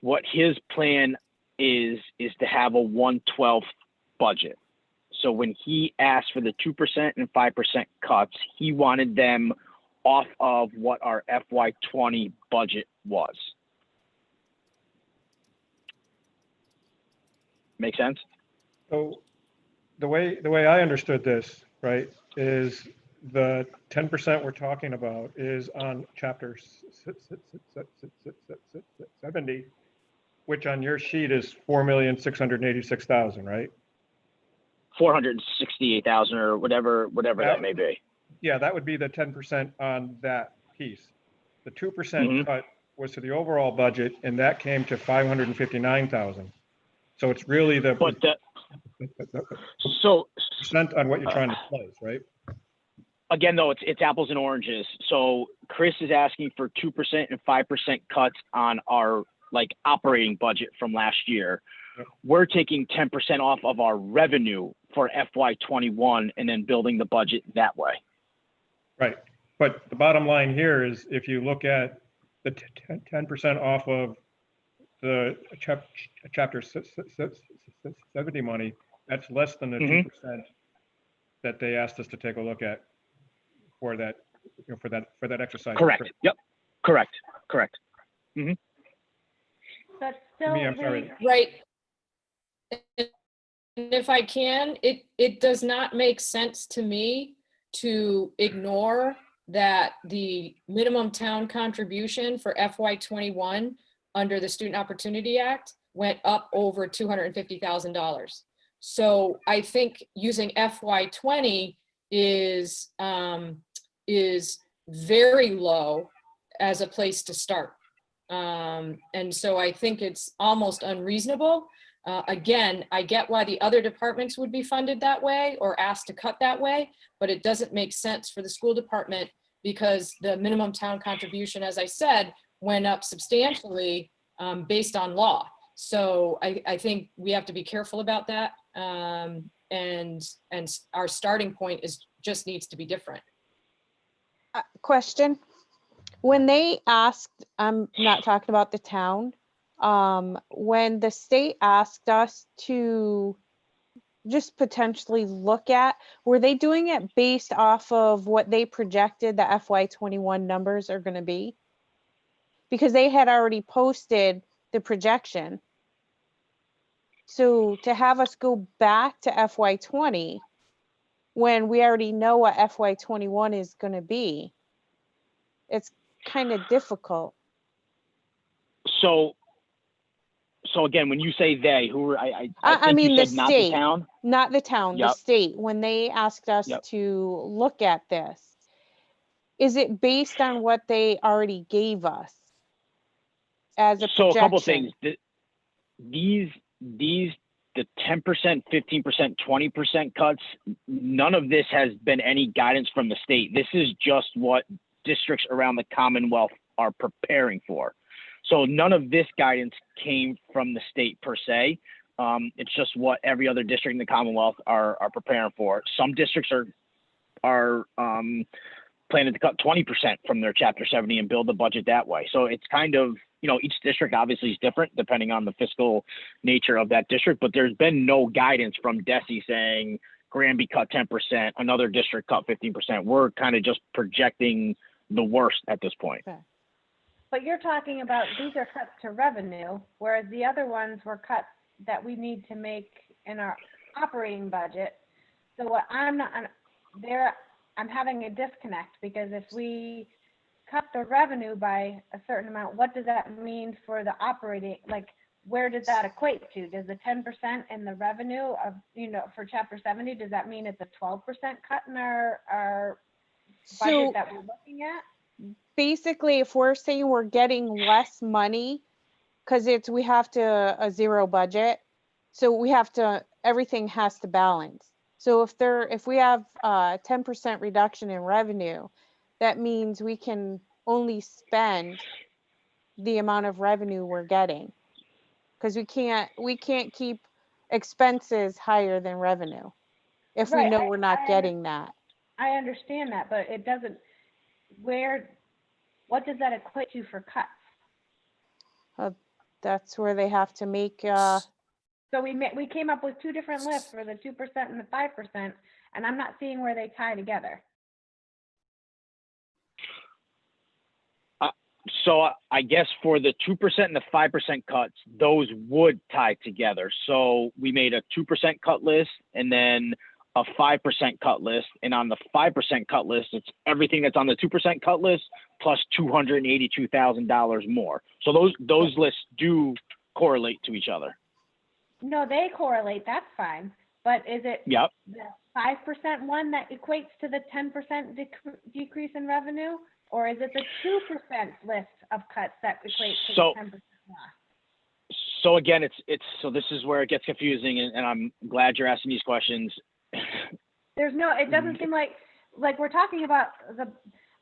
what his plan is to have a 1/12 budget. So when he asked for the 2% and 5% cuts, he wanted them off of what our FY20 budget was. Make sense? So the way I understood this, right, is the 10% we're talking about is on chapter 70, which on your sheet is 4,686,000, right? 468,000 or whatever that may be. Yeah, that would be the 10% on that piece. The 2% cut was to the overall budget, and that came to 559,000. So it's really the percent on what you're trying to place, right? Again, though, it's apples and oranges. So Chris is asking for 2% and 5% cuts on our operating budget from last year. We're taking 10% off of our revenue for FY21 and then building the budget that way. Right. But the bottom line here is if you look at the 10% off of the chapter 70 money, that's less than the 2% that they asked us to take a look at for that, for that exercise. Correct. Yep. Correct. Mm-hmm. That's still I'm sorry. Right. And if I can, it does not make sense to me to ignore that the minimum town contribution for FY21 under the Student Opportunity Act went up over $250,000. So I think using FY20 is very low as a place to start. And so I think it's almost unreasonable. Again, I get why the other departments would be funded that way or asked to cut that way, but it doesn't make sense for the school department because the minimum town contribution, as I said, went up substantially based on law. So I think we have to be careful about that. And our starting point just needs to be different. Question. When they asked, I'm not talking about the town, when the state asked us to just potentially look at, were they doing it based off of what they projected the FY21 numbers are going to be? Because they had already posted the projection. So to have us go back to FY20 when we already know what FY21 is going to be, it's kind of difficult. So again, when you say they, who are I mean the not state, the town? Not the town, Yep. the state. When they asked us to look at this, is it based on what they already gave us as a projection? So a couple things. These the 10%, 15%, 20% cuts, none of this has been any guidance from the state. This is just what districts around the Commonwealth are preparing for. So none of this guidance came from the state per se. It's just what every other district in the Commonwealth are preparing for. Some districts are planning to cut 20% from their Chapter 70 and build the budget that way. So it's kind of each district obviously is different depending on the fiscal nature of that district, but there's been no guidance from DESE saying Granby cut 10%, another district cut 15%. We're kind of just projecting the worst at this point. But you're talking about, these are cuts to revenue, whereas the other ones were cuts that we need to make in our operating budget. So what I'm having a disconnect, because if we cut the revenue by a certain amount, what does that mean for the operating, like, where does that equate to? Does the 10% in the revenue of, for chapter 70, does that mean it's a 12% cut in our budget that we're looking at? Basically, if we're saying we're getting less money, because we have to a zero budget, so we have to, everything has to balance. So if we have a 10% reduction in revenue, that means we can only spend the amount of revenue we're getting, because we can't keep expenses higher than revenue if we know we're not getting that. I understand that, but it doesn't, what does that equate to for cuts? That's where they have to make. So we came up with two different lists for the 2% and the 5%, and I'm not seeing where they tie together. So I guess for the 2% and the 5% cuts, those would tie together. So we made a 2% cut list and then a 5% cut list. And on the 5% cut list, it's everything that's on the 2% cut list plus $282,000 more. So those lists do correlate to each other. No, they correlate. That's fine. But is it the 5% one that equates to the 10% decrease in revenue? Or is it the 2% list of cuts that equates to the 10% loss? So again, so this is where it gets confusing, and I'm glad you're asking these questions. It doesn't seem like we're talking about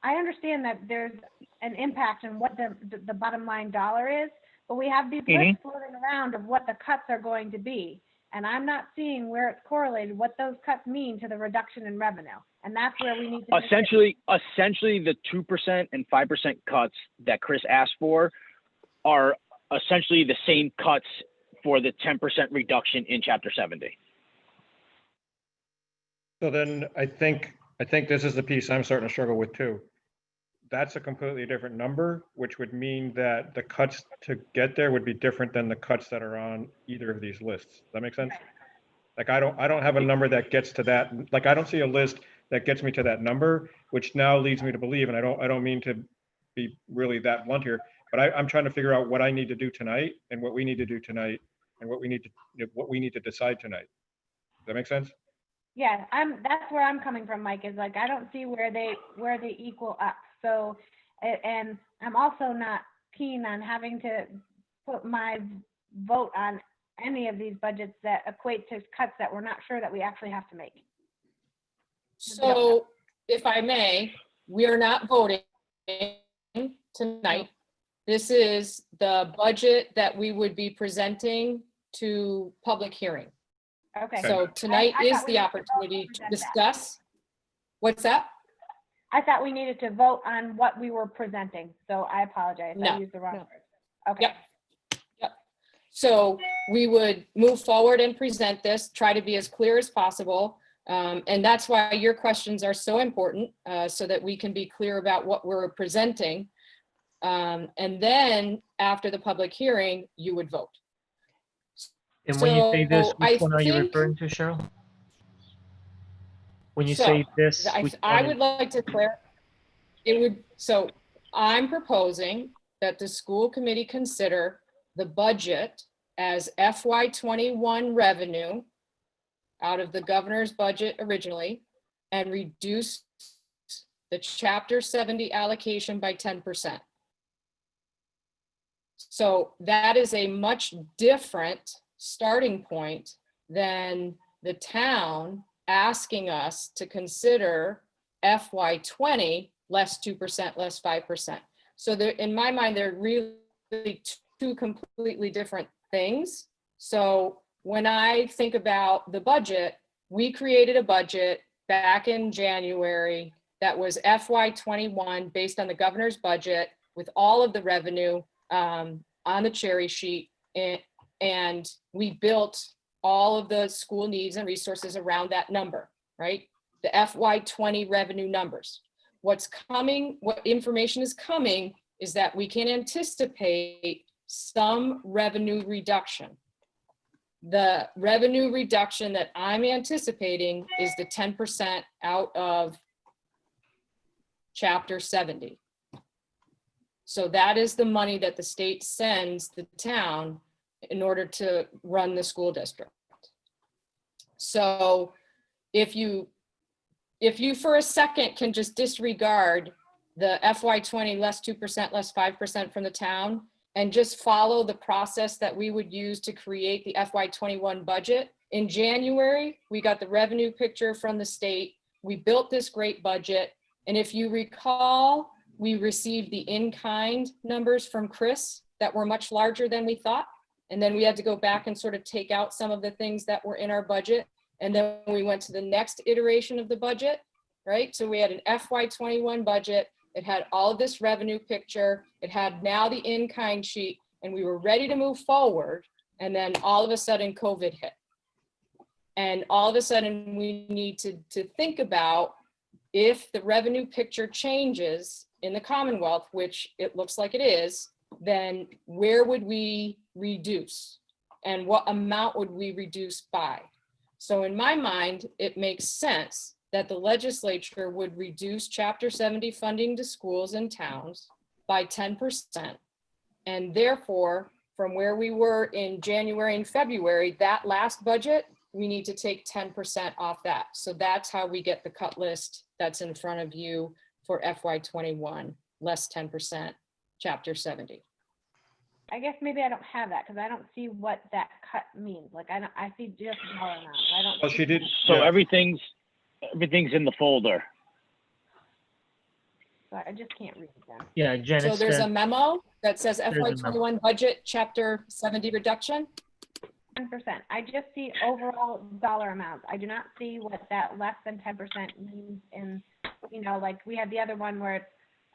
I understand that there's an impact on what the bottom line dollar is, but we have these lists floating around of what the cuts are going to be. And I'm not seeing where it's correlated, what those cuts mean to the reduction in revenue. And that's where we need to essentially the 2% and 5% cuts that Chris asked for are essentially the same cuts for the 10% reduction in chapter 70. So then I think this is the piece I'm starting to struggle with too. That's a completely different number, which would mean that the cuts to get there would be different than the cuts that are on either of these lists. Does that make sense? Like I don't have a number that gets to that. Like I don't see a list that gets me to that number, which now leads me to believe, and I don't mean to be really that blunt here, but I'm trying to figure out what I need to do tonight and what we need to do tonight and what we need to decide tonight. Does that make sense? Yeah, that's where I'm coming from, Mike, is like I don't see where they equal up. So, and I'm also not keen on having to put my vote on any of these budgets that equate to cuts that we're not sure that we actually have to make. So if I may, we are not voting tonight. This is the budget that we would be presenting to public hearing. Okay. So tonight is the opportunity to discuss. What's that? I thought we needed to vote on what we were presenting. So I apologize. No. I used the wrong word. Okay. Yep. So we would move forward and present this, try to be as clear as possible. And that's why your questions are so important, so that we can be clear about what we're presenting. And then after the public hearing, you would vote. And when you say this, which one are you think- referring to, Cheryl? When you So, say this, I would like to clarify. So I'm proposing that the school committee consider the budget as FY21 revenue out of the governor's budget originally and reduce the chapter 70 allocation by 10%. So that is a much different starting point than the town asking us to consider FY20 less 2%, less 5%. So there, in my mind, they're really two completely different things. So when I think about the budget, we created a budget back in January that was FY21 based on the governor's budget with all of the revenue on the cherry sheet, and we built all of the school needs and resources around that number, right? The FY20 revenue numbers. What's coming, what information is coming is that we can anticipate some revenue reduction. The revenue reduction that I'm anticipating is the 10% out of Chapter 70. So that is the money that the state sends the town in order to run the school district. So if you for a second can just disregard the FY20 less 2%, less 5% from the town, and just follow the process that we would use to create the FY21 budget. In January, we got the revenue picture from the state. We built this great budget. And if you recall, we received the in-kind numbers from Chris that were much larger than we thought. And then we had to go back and sort of take out some of the things that were in our budget. And then we went to the next iteration of the budget, right? So we had an FY21 budget. It had all of this revenue picture. It had now the in-kind sheet, and we were ready to move forward. And then all of a sudden COVID hit. And all of a sudden we need to think about, if the revenue picture changes in the Commonwealth, which it looks like it is, then where would we reduce? And what amount would we reduce by? So in my mind, it makes sense that the legislature would reduce Chapter 70 funding to schools and towns by 10%. And therefore, from where we were in January and February, that last budget, we need to take 10% off that. So that's how we get the cut list that's in front of you for FY21, less 10%, Chapter 70. I guess maybe I don't have that because I don't see what that cut means. Like I see just dollar amount. I don't. Well, she did. So yeah. everything's in the folder. So I just can't read them. Yeah, Jen. So it's there's the- a memo that says a memo. FY21 budget, Chapter 70 reduction. 10%. I just see overall dollar amounts. I do not see what that less than 10% means in, like we had the other one where it's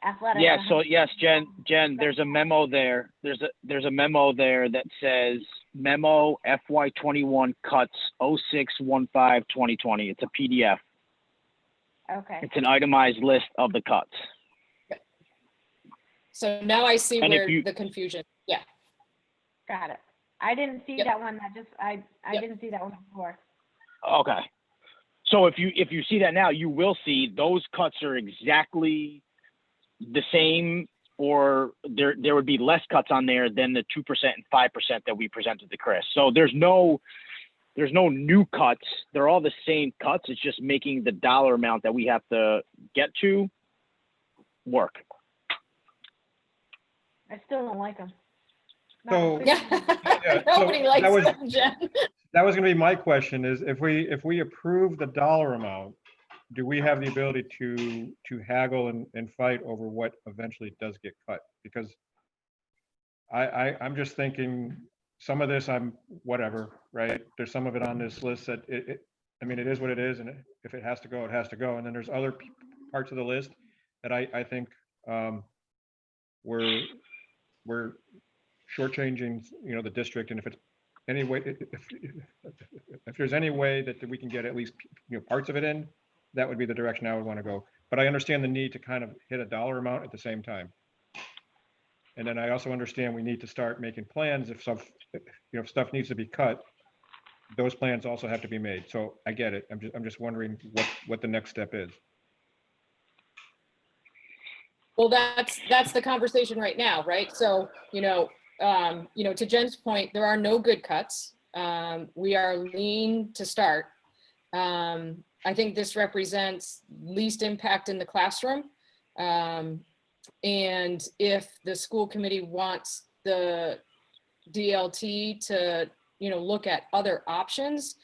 athletic. Yeah, so yes, Jen, there's a memo there. There's a memo there that says memo FY21 cuts 0615-2020. It's a PDF. Okay. It's an itemized list of the cuts. So now I see And where if you- the confusion. Yeah. Got it. I didn't see Yep. that one. I Yep. didn't see that one before. Okay. So if you see that now, you will see those cuts are exactly the same, or there would be less cuts on there than the 2% and 5% that we presented to Chris. So there's no new cuts. They're all the same cuts. It's just making the dollar amount that we have to get to work. I still don't like them. So, Nobody so likes that was- them, Jen. That was going to be my question, is if we approve the dollar amount, do we have the ability to haggle and fight over what eventually does get cut? Because I'm just thinking some of this, I'm whatever, right? There's some of it on this list that it is what it is, and if it has to go, it has to go. And then there's other parts of the list that I think we're shortchanging, the district. And if it's any way, if there's any way that we can get at least parts of it in, that would be the direction I would want to go. But I understand the need to kind of hit a dollar amount at the same time. And then I also understand we need to start making plans if stuff needs to be cut. Those plans also have to be made. So I get it. I'm just wondering what the next step is. Well, that's the conversation right now, right? So, to Jen's point, there are no good cuts. We are lean to start. I think this represents least impact in the classroom. And if the school committee wants the DLT to, look at other options,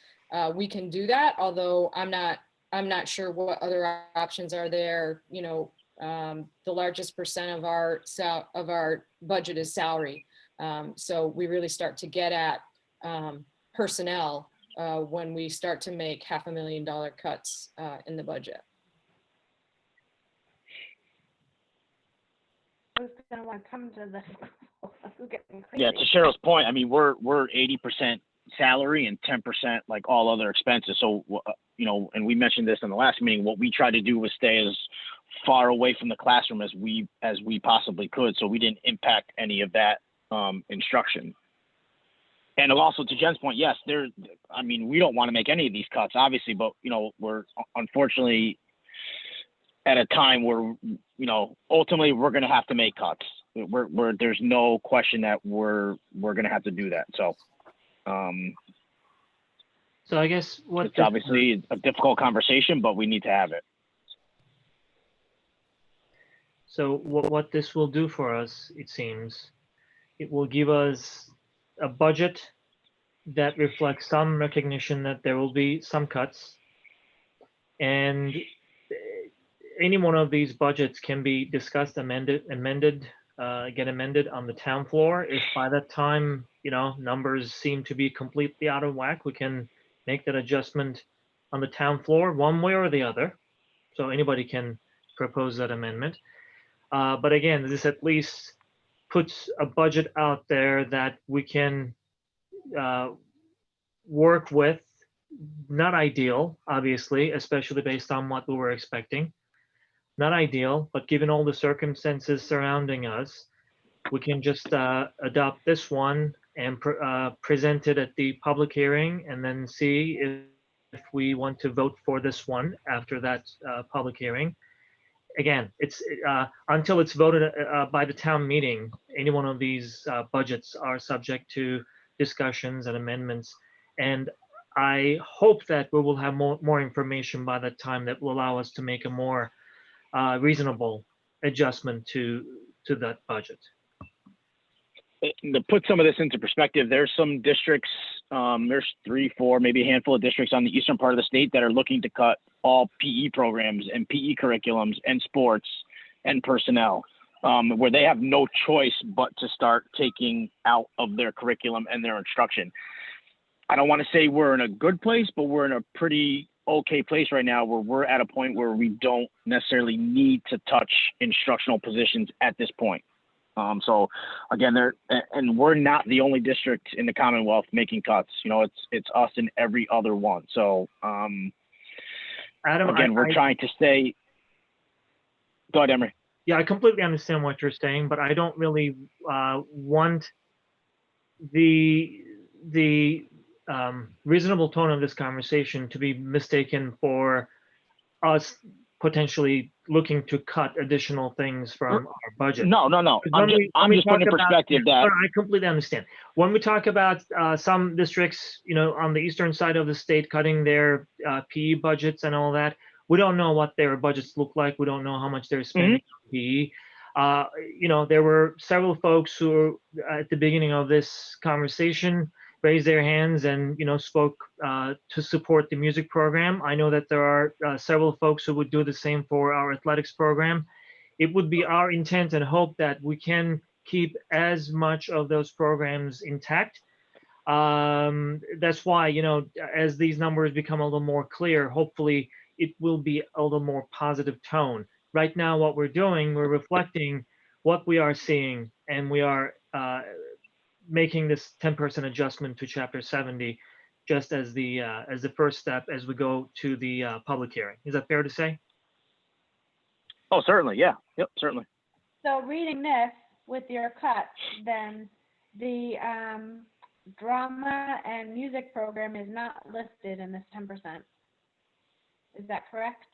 we can do that. Although I'm not sure what other options are there. The largest percent of our budget is salary. So we really start to get at personnel when we start to make $500,000 cuts in the budget. who's gonna want to come to this? Who's getting Yeah, crazy? to Cheryl's point, I mean, we're 80% salary and 10% like all other expenses. So, you know, and we mentioned this in the last meeting, what we tried to do was stay as far away from the classroom as we possibly could. So we didn't impact any of that instruction. And also to Jen's point, yes, I mean, we don't want to make any of these cuts, obviously, but, you know, we're unfortunately at a time where, you know, ultimately we're going to have to make cuts. There's no question that we're going to have to do that. So, So I guess it's obviously a difficult conversation, but we need to have it. So what this will do for us, it seems, it will give us a budget that reflects some recognition that there will be some cuts, and any one of these budgets can be discussed, amended, get amended on the town floor. If by that time, you know, numbers seem to be completely out of whack, we can make that adjustment on the town floor one way or the other. So anybody can propose that amendment. But again, this at least puts a budget out there that we can work with. Not ideal, obviously, especially based on what we were expecting. Not ideal, but given all the circumstances surrounding us, we can just adopt this one and present it at the public hearing, and then see if we want to vote for this one after that public hearing. Again, it's until it's voted by the town meeting, any one of these budgets are subject to discussions and amendments. And I hope that we will have more information by that time that will allow us to make a more reasonable adjustment to that budget. To put some of this into perspective, there's some districts, there's 3, 4, maybe a handful of districts on the eastern part of the state that are looking to cut all PE programs and PE curriculums and sports and personnel, where they have no choice but to start taking out of their curriculum and their instruction. I don't want to say we're in a good place, but we're in a pretty okay place right now where we're at a point where we don't necessarily need to touch instructional positions at this point. So again, and we're not the only district in the Commonwealth making cuts. You know, it's us and every other one. So Adam, again, we're trying to stay. Go ahead, Emery. Yeah, I completely understand what you're saying, but I don't really want the reasonable tone of this conversation to be mistaken for us potentially looking to cut additional things from our budget. No. I'm just putting in perspective that. I completely understand. When we talk about some districts, you know, on the eastern side of the state cutting their PE budgets and all that, we don't know what their budgets look like. We don't know how much they're spending on PE. You know, there were several folks who at the beginning of this conversation raised their hands and, you know, spoke to support the music program. I know that there are several folks who would do the same for our athletics program. It would be our intent and hope that we can keep as much of those programs intact. That's why, you know, as these numbers become a little more clear, hopefully it will be a little more positive tone. Right now, what we're doing, we're reflecting what we are seeing, and we are making this 10% adjustment to Chapter 70 just as the first step as we go to the public hearing. Is that fair to say? Oh, certainly. Yeah. Yep. Certainly. So reading this with your cuts, then the drama and music program is not listed in this 10%. Is that correct?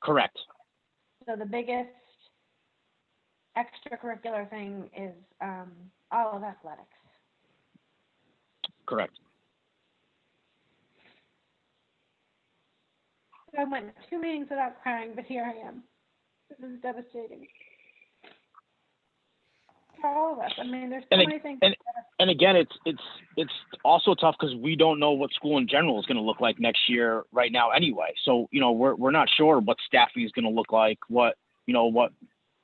Correct. So the biggest extracurricular thing is all of athletics. Correct. I went 2 meetings without crying, but here I am. This is devastating. For all of us. I mean, there's so many things. And again, it's also tough because we don't know what school in general is going to look like next year right now anyway. So, you know, we're not sure what staffing is going to look like, what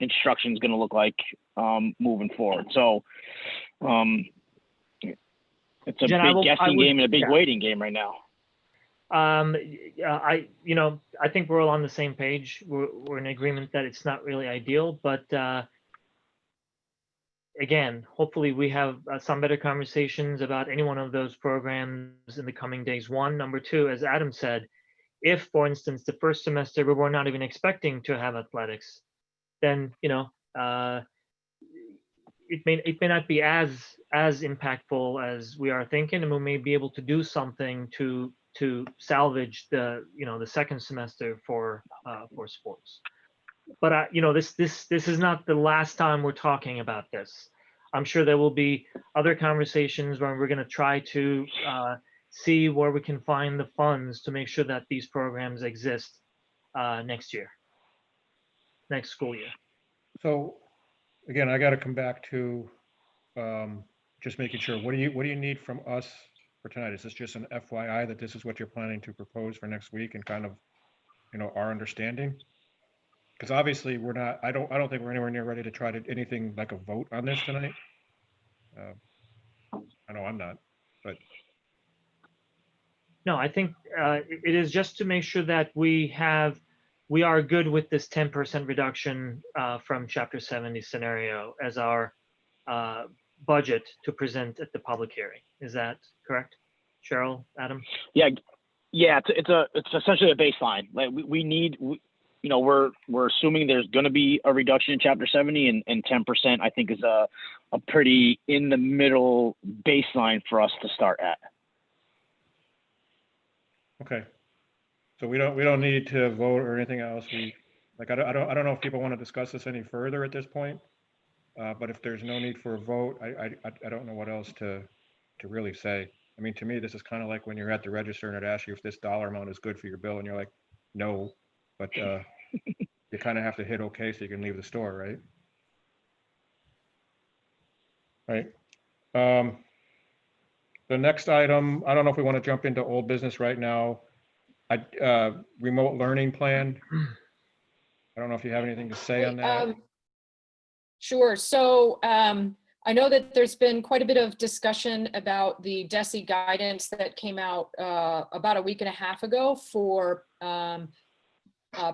instruction is going to look like moving forward. So it's a big guessing game and a big waiting game right now. I think we're all on the same page. We're in agreement that it's not really ideal, but again, hopefully we have some better conversations about any one of those programs in the coming days. One, number two, as Adam said, if, for instance, the first semester we were not even expecting to have athletics, then it may not be as impactful as we are thinking, and we may be able to do something to salvage the second semester for sports. But this is not the last time we're talking about this. I'm sure there will be other conversations where we're going to try to see where we can find the funds to make sure that these programs exist next school year. So again, I got to come back to just making sure. What do you need from us for tonight? Is this just an FYI that this is what you're planning to propose for next week and kind of, our understanding? Because obviously we're not. I don't think we're anywhere near ready to try to anything like a vote on this tonight. I know I'm not, but no, I think it is just to make sure that we are good with this 10% reduction from Chapter 70 scenario as our budget to present at the public hearing. Is that correct, Cheryl, Adam? Yeah. It's essentially a baseline. Like we need. We're assuming there's going to be a reduction in Chapter 70, and 10% I think is a pretty in the middle baseline for us to start at. Okay. So we don't need to vote or anything else. I don't know if people want to discuss this any further at this point. But if there's no need for a vote, I don't know what else to really say. I mean, to me, this is kind of like when you're at the register and it asks you if this dollar amount is good for your bill, and you're like, no, but you kind of have to hit okay so you can leave the store, right? Right. The next item, I don't know if we want to jump into old business right now. Remote learning plan. I don't know if you have anything to say on that. Sure. So I know that there's been quite a bit of discussion about the DESE guidance that came out about a week and a half ago for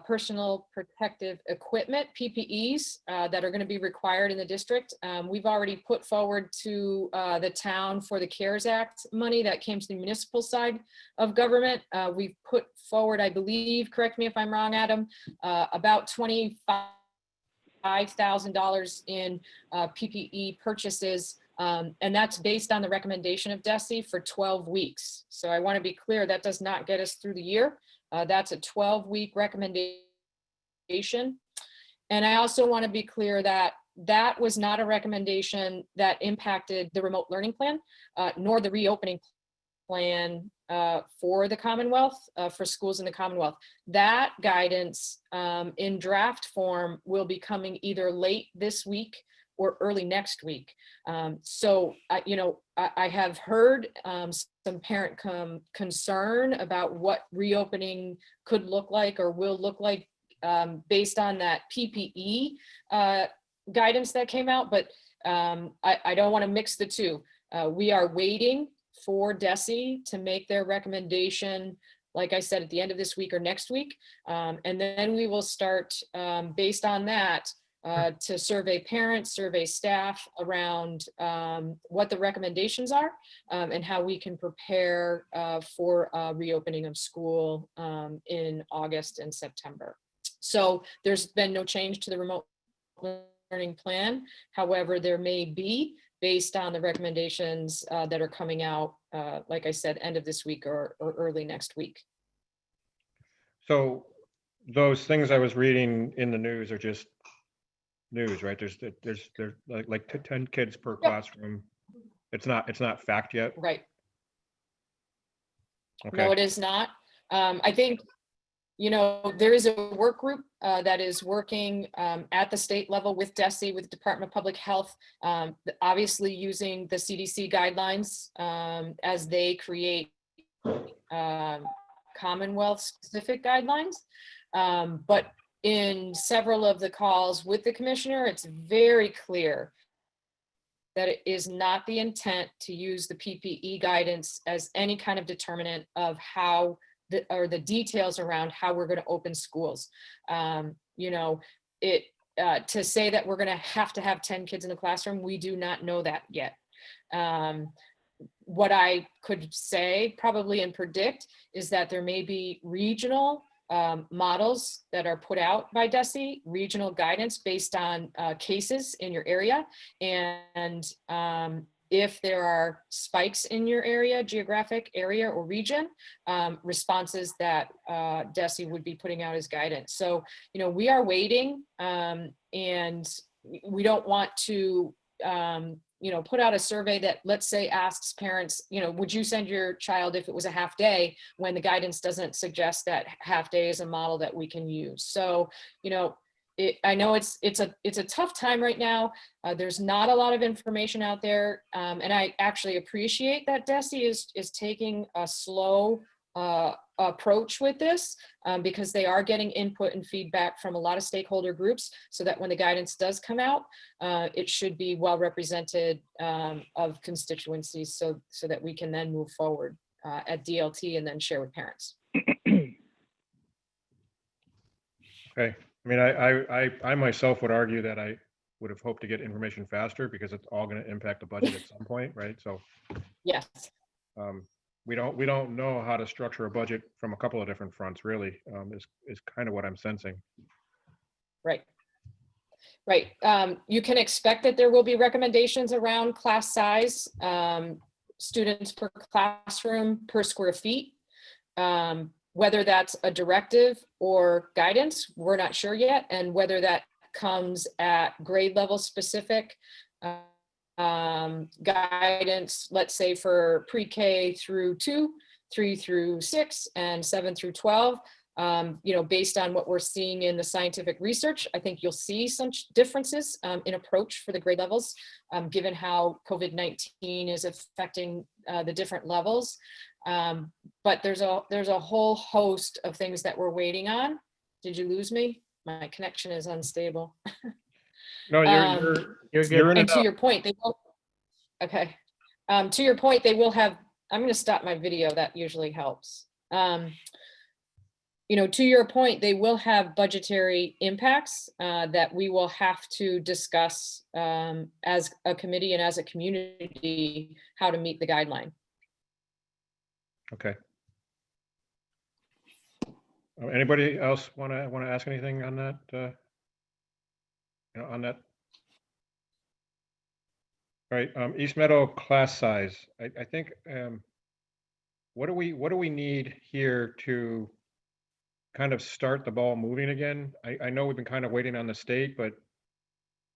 personal protective equipment, PPEs, that are going to be required in the district. We've already put forward to the town for the CARES Act money that came to the municipal side of government. We've put forward, I believe, correct me if I'm wrong, Adam, about $25,000 in PPE purchases. And that's based on the recommendation of DESE for 12 weeks. So I want to be clear, that does not get us through the year. That's a 12-week recommendation. And I also want to be clear that that was not a recommendation that impacted the remote learning plan, nor the reopening plan for the Commonwealth, for schools in the Commonwealth. That guidance in draft form will be coming either late this week or early next week. So, I have heard some parent concern about what reopening could look like or will look like based on that PPE guidance that came out, but I don't want to mix the two. We are waiting for DESE to make their recommendation, like I said, at the end of this week or next week. And then we will start, based on that, to survey parents, survey staff around what the recommendations are and how we can prepare for reopening of school in August and September. So there's been no change to the remote learning plan. However, there may be, based on the recommendations that are coming out, like I said, end of this week or early next week. So those things I was reading in the news are just news, right? There's like 10 kids per classroom. It's not fact yet. Right. Okay. No, it is not. I think, there is a work group that is working at the state level with DESE, with the Department of Public Health, obviously using the CDC guidelines as they create Commonwealth specific guidelines. But in several of the calls with the commissioner, it's very clear that it is not the intent to use the PPE guidance as any kind of determinant of how the details around how we're going to open schools. You know, to say that we're going to have 10 kids in the classroom, we do not know that yet. What I could say probably and predict is that there may be regional models that are put out by DESE, regional guidance based on cases in your area. And if there are spikes in your area, geographic area or region, responses that DESE would be putting out as guidance. So, you know, we are waiting, and we don't want to, you know, put out a survey that, let's say, asks parents, you know, would you send your child if it was a half day, when the guidance doesn't suggest that half day is a model that we can use. So, you know, I know it's a tough time right now. There's not a lot of information out there, and I actually appreciate that DESE is taking a slow approach with this, because they are getting input and feedback from a lot of stakeholder groups, so that when the guidance does come out, it should be well represented of constituencies, so that we can then move forward at DLT and then share with parents. Okay. I mean, I myself would argue that I would have hoped to get information faster, because it's all going to impact the budget at some point, right? So yes, we don't know how to structure a budget from a couple of different fronts, really, is kind of what I'm sensing. Right. Right. You can expect that there will be recommendations around class size, students per classroom per square feet. Whether that's a directive or guidance, we're not sure yet. And whether that comes at grade level specific guidance, let's say for pre-K through 2, 3 through 6, and 7 through 12, you know, based on what we're seeing in the scientific research, I think you'll see some differences in approach for the grade levels, given how COVID-19 is affecting the different levels. But there's a whole host of things that we're waiting on. Did you lose me? My connection is unstable. No, you're good. And to your point, they will. Okay. To your point, they will have. I'm going to stop my video. That usually helps. You know, to your point, they will have budgetary impacts that we will have to discuss as a committee and as a community, how to meet the guideline. Okay. Anybody else want to ask anything on that? You know, on that. All right. East Meadow class size. I think. What do we need here to kind of start the ball moving again? I know we've been kind of waiting on the state, but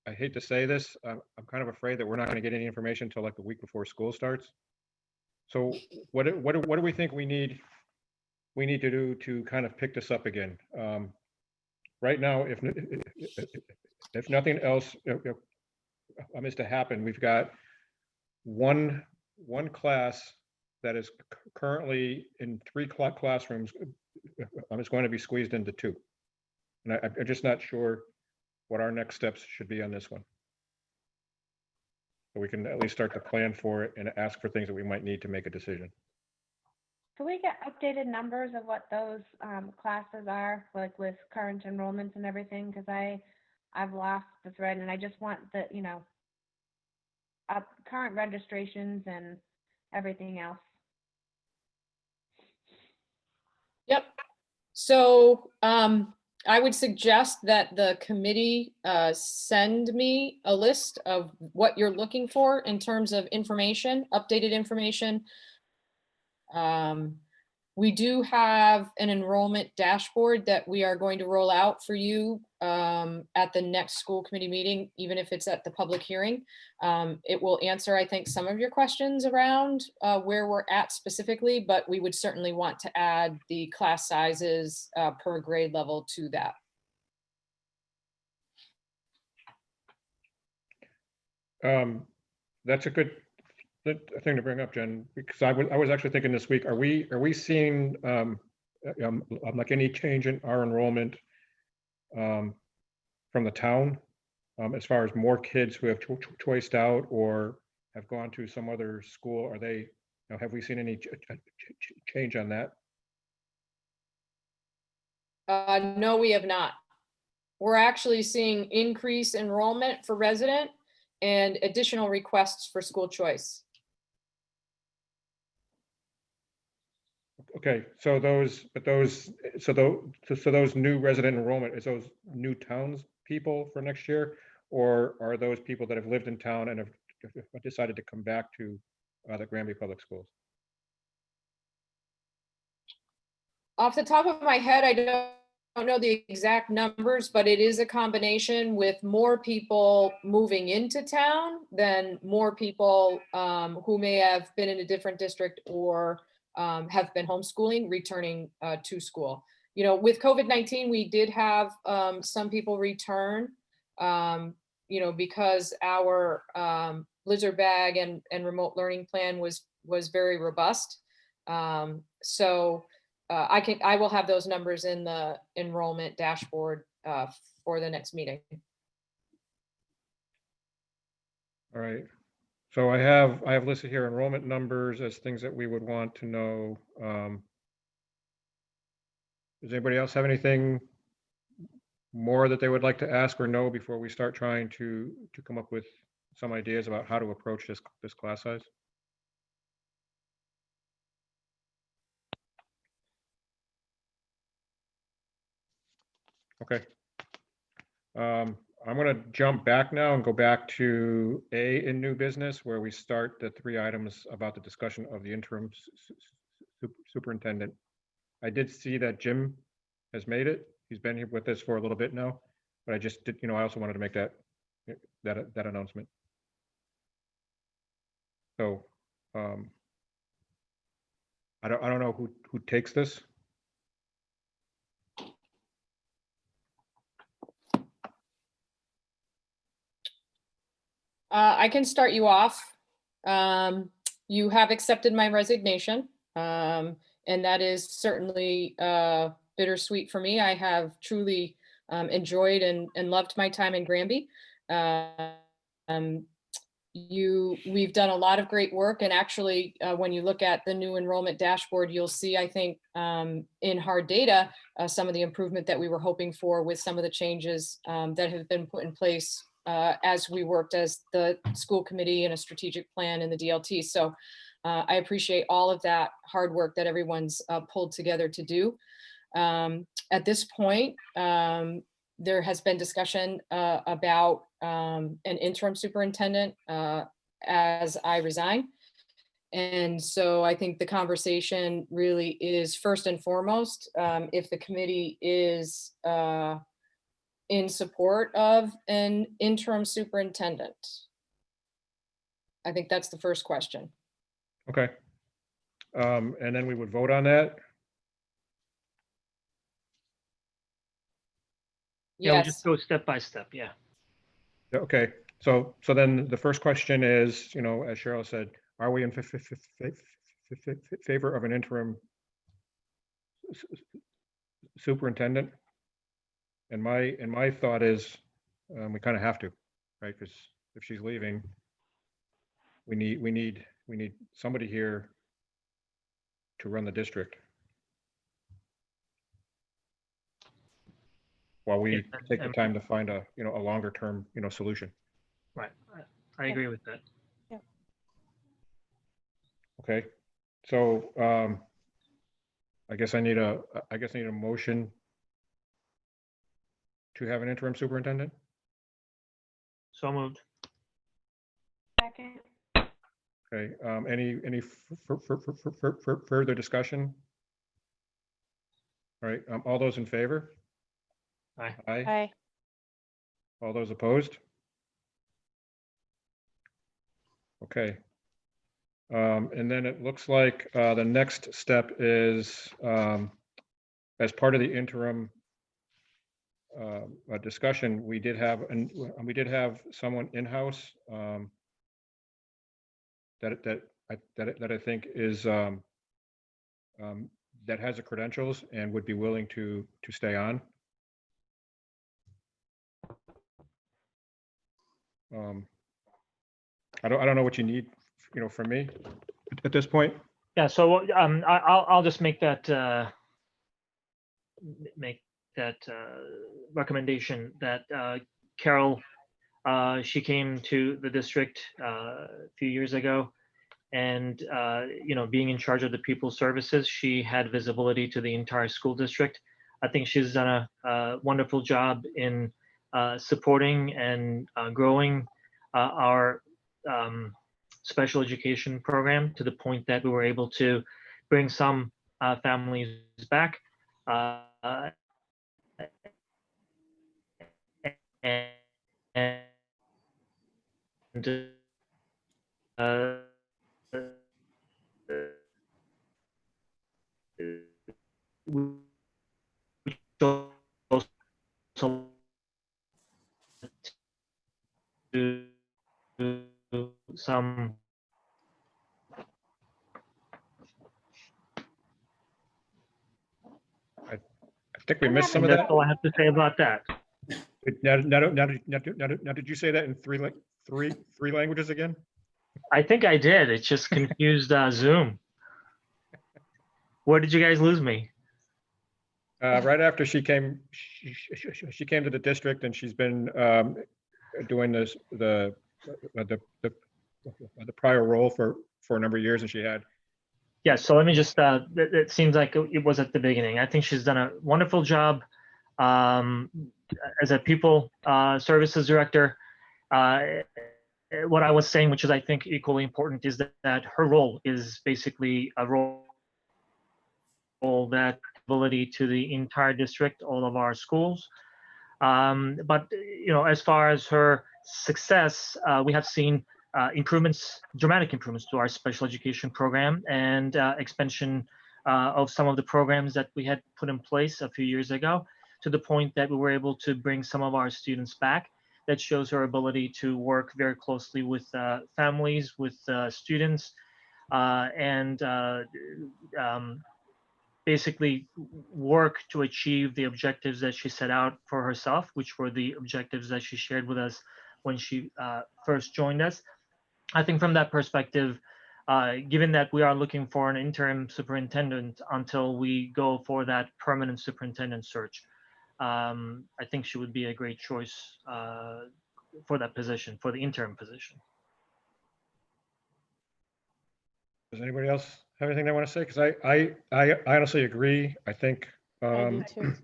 I hate to say this. I'm kind of afraid that we're not going to get any information until like the week before school starts. So what do we think we need to do to kind of pick this up again? Right now, if nothing else is to happen, we've got one class that is currently in 3 classrooms. It's going to be squeezed into 2, and I'm just not sure what our next steps should be on this one. So we can at least start to plan for it and ask for things that we might need to make a decision. Can we get updated numbers of what those classes are, like with current enrollments and everything? Because I've lost the thread, and I just want the, you know, current registrations and everything else. Yep. So I would suggest that the committee send me a list of what you're looking for in terms of information, updated information. We do have an enrollment dashboard that we are going to roll out for you at the next school committee meeting, even if it's at the public hearing. It will answer, I think, some of your questions around where we're at specifically, but we would certainly want to add the class sizes per grade level to that. That's a good thing to bring up, Jen, because I was actually thinking this week, are we seeing like any change in our enrollment from the town as far as more kids who have choiced out or have gone to some other school? Are they, have we seen any change on that? No, we have not. We're actually seeing increase enrollment for resident and additional requests for school choice. Okay, so those new resident enrollment, is those new towns people for next year? Or are those people that have lived in town and have decided to come back to the Granby Public Schools? Off the top of my head, I don't know the exact numbers, but it is a combination with more people moving into town than more people who may have been in a different district or have been homeschooling returning to school. You know, with COVID-19, we did have some people return, you know, because our blizzard bag and remote learning plan was very robust. So I will have those numbers in the enrollment dashboard for the next meeting. All right. So I have listed here enrollment numbers as things that we would want to know. Does anybody else have anything more that they would like to ask or know before we start trying to come up with some ideas about how to approach this class size? Okay. I'm going to jump back now and go back to A in new business, where we start the 3 items about the discussion of the interim superintendent. I did see that Jim has made it. He's been here with us for a little bit now, but I just did, I also wanted to make that announcement. So I don't know who takes this. I can start you off. You have accepted my resignation, and that is certainly bittersweet for me. I have truly enjoyed and loved my time in Granby. We've done a lot of great work, and actually, when you look at the new enrollment dashboard, you'll see, I think, in hard data, some of the improvement that we were hoping for with some of the changes that have been put in place as we worked as the school committee and a strategic plan in the DLT. So I appreciate all of that hard work that everyone's pulled together to do. At this point, there has been discussion about an interim superintendent as I resign. And so I think the conversation really is first and foremost, if the committee is in support of an interim superintendent. I think that's the first question. Okay. And then we would vote on that. Yeah, we'll Yes. just go step by step. Yeah. Okay. So then the first question is, as Cheryl said, are we in favor of an interim superintendent? And my thought is we kind of have to, right? Because if she's leaving, we need somebody here to run the district while we take the time to find a longer term solution. Right. I agree with that. Yeah. Okay. So I guess I need a motion to have an interim superintendent. So moved. Second. Okay. Any further discussion? All right. All those in favor? Aye. Aye. Aye. All those opposed? Okay. And then it looks like the next step is as part of the interim discussion, we did have someone in-house that I think is that has the credentials and would be willing to stay on. I don't know what you need, from me at this point. Yeah. So I'll just make that recommendation that Carol, she came to the district a few years ago, and being in charge of the pupil services, she had visibility to the entire school district. I think she's done a wonderful job in supporting and growing our special education program to the point that we were able to bring some families back. And some I think we missed some of that's that. all I have to say about that. Now, did you say that in three languages again? I think I did. It just confused Zoom. Where did you guys lose me? Right after she came to the district, and she's been doing the prior role for a number of years, and she had. Yeah, so let me just, it seems like it was at the beginning. I think she's done a wonderful job as a pupil services director. What I was saying, which is I think equally important, is that her role is basically a role that ability to the entire district, all of our schools. But as far as her success, we have seen dramatic improvements to our special education program, and expansion of some of the programs that we had put in place a few years ago, to the point that we were able to bring some of our students back. That shows her ability to work very closely with families, with students, and basically work to achieve the objectives that she set out for herself, which were the objectives that she shared with us when she first joined us. I think from that perspective, given that we are looking for an interim superintendent until we go for that permanent superintendent search, I think she would be a great choice for that position, for the interim position. Does anybody else have anything they want to say? Because I honestly agree. I think I do too.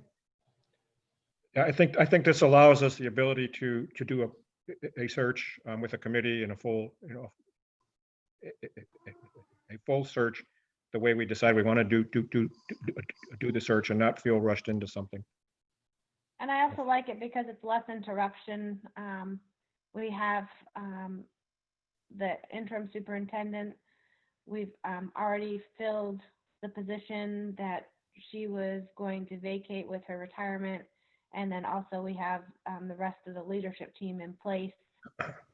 I think this allows us the ability to do a search with a committee and a full a full search the way we decide we want to do the search, and not feel rushed into something. And I also like it because it's less interruption. We have the interim superintendent. We've already filled the position that she was going to vacate with her retirement. And then also we have the rest of the leadership team in place,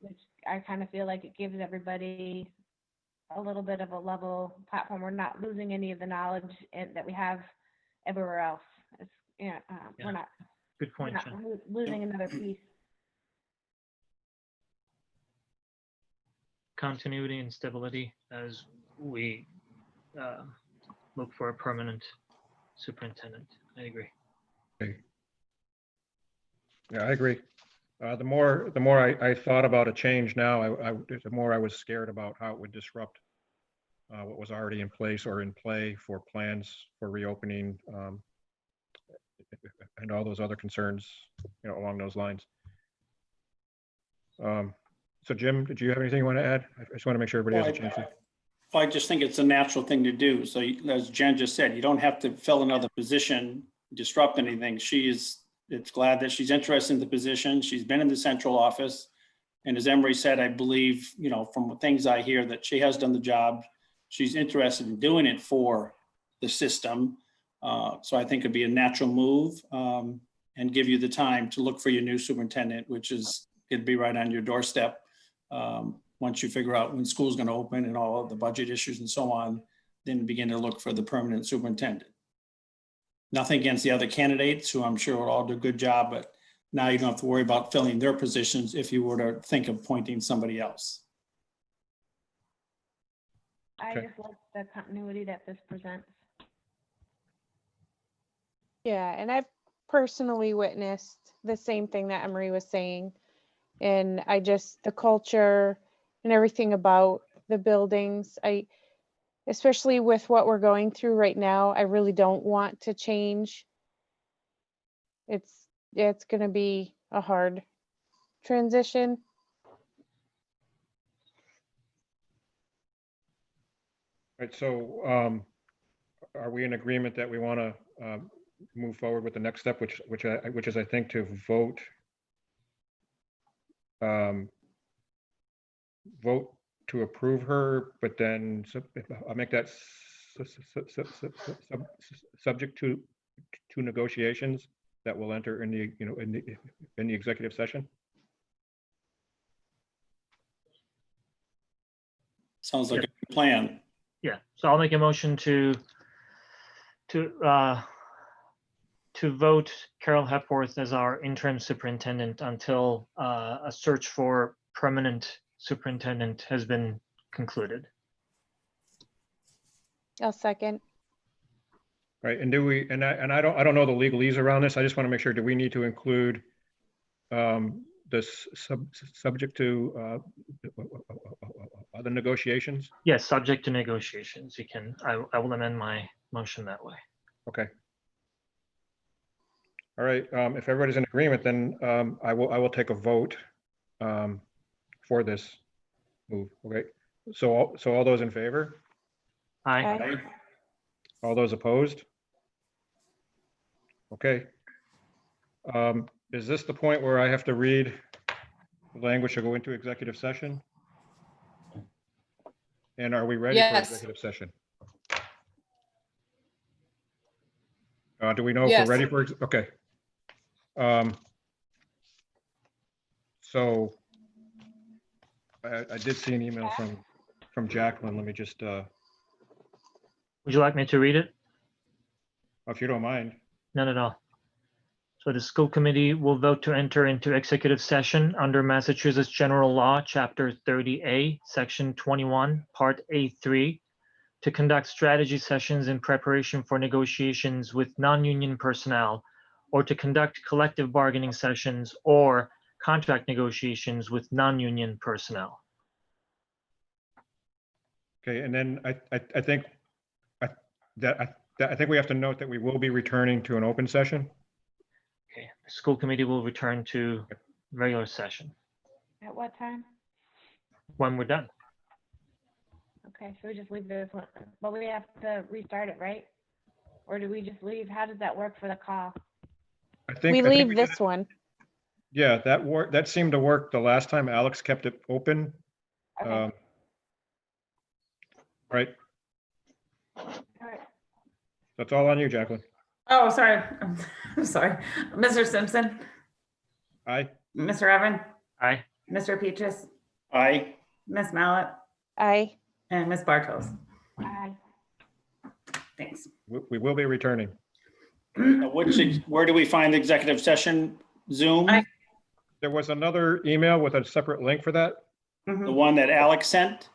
which I kind of feel like it gives everybody a little bit of a level platform. We're not losing any of the knowledge that we have everywhere else. It's, we're not. Good point, we're not losing another piece. Continuity and stability as we look for a permanent superintendent. I agree. Okay. Yeah, I agree. The more I thought about a change now, the more I was scared about how it would disrupt what was already in place or in play for plans for reopening, and all those other concerns, along those lines. So Jim, did you have anything you want to add? I just want to make sure everybody has a chance to. Well, I just think it's a natural thing to do. So as Jen just said, you don't have to fill another position, disrupt anything. It's glad that she's interested in the position. She's been in the central office. And as Emery said, I believe, from things I hear, that she has done the job. She's interested in doing it for the system. So I think it'd be a natural move, and give you the time to look for your new superintendent, which is, it'd be right on your doorstep. Once you figure out when school's going to open and all of the budget issues and so on, then begin to look for the permanent superintendent. Nothing against the other candidates, who I'm sure will all do a good job, but now you don't have to worry about filling their positions if you were to think of appointing somebody else. I just like the continuity that this presents. Yeah, and personally witnessed the same thing that Emery was saying. And the culture and everything about the buildings, especially with what we're going through right now, I really don't want to change. It's going to be a hard transition. Right, so are we in agreement that we want to move forward with the next step, which is I think to vote vote to approve her, but then I'll make that subject to negotiations that will enter in the in the executive session. Sounds like a good plan. Yeah, so I'll make a motion to vote Carol Hepworth as our interim superintendent until a search for permanent superintendent has been concluded. I'll second. Right, and do we? And I don't know the legalese around this. I just want to make sure. Do we need to include this subject to the negotiations? Yes, subject to negotiations. You can. I will amend my motion that way. Okay. All right. If everybody's in agreement, then I will take a vote for this move. Okay. So all those in favor? Aye. Aye. All those opposed? Okay. Is this the point where I have to read the language to go into executive session? And are we ready for Yes. executive session? Do we know if Yes. we're ready for, okay. So I did see an email from Jacqueline. Let me just, Would you like me to read it? if you don't mind. None at all. So the school committee will vote to enter into executive session under Massachusetts General Law, Chapter 30A, Section 21, Part A3, to conduct strategy sessions in preparation for negotiations with non-union personnel, or to conduct collective bargaining sessions or contract negotiations with non-union personnel. Okay, and then I think I think we have to note that we will be returning to an open session. Okay, the school committee will return to regular session At what time? when we're done. Okay, so we just leave this one, but we have to restart it, right? Or do we just leave? How does that work for the call? I think We I think leave we did this it- one. Yeah, that seemed to work the last time. Alex kept it open. Okay. Right, All right. that's all on you, Jacqueline. Oh, sorry. I'm sorry. Mr. Simpson, Aye. Mr. Evan, Aye. Mr. Peaches, Aye. Miss Mallett, Aye. and Miss Bartos. Aye. Thanks. We will be returning. Where do we find the executive session? Zoom? There was another email with a separate link for that. The one that Alex sent?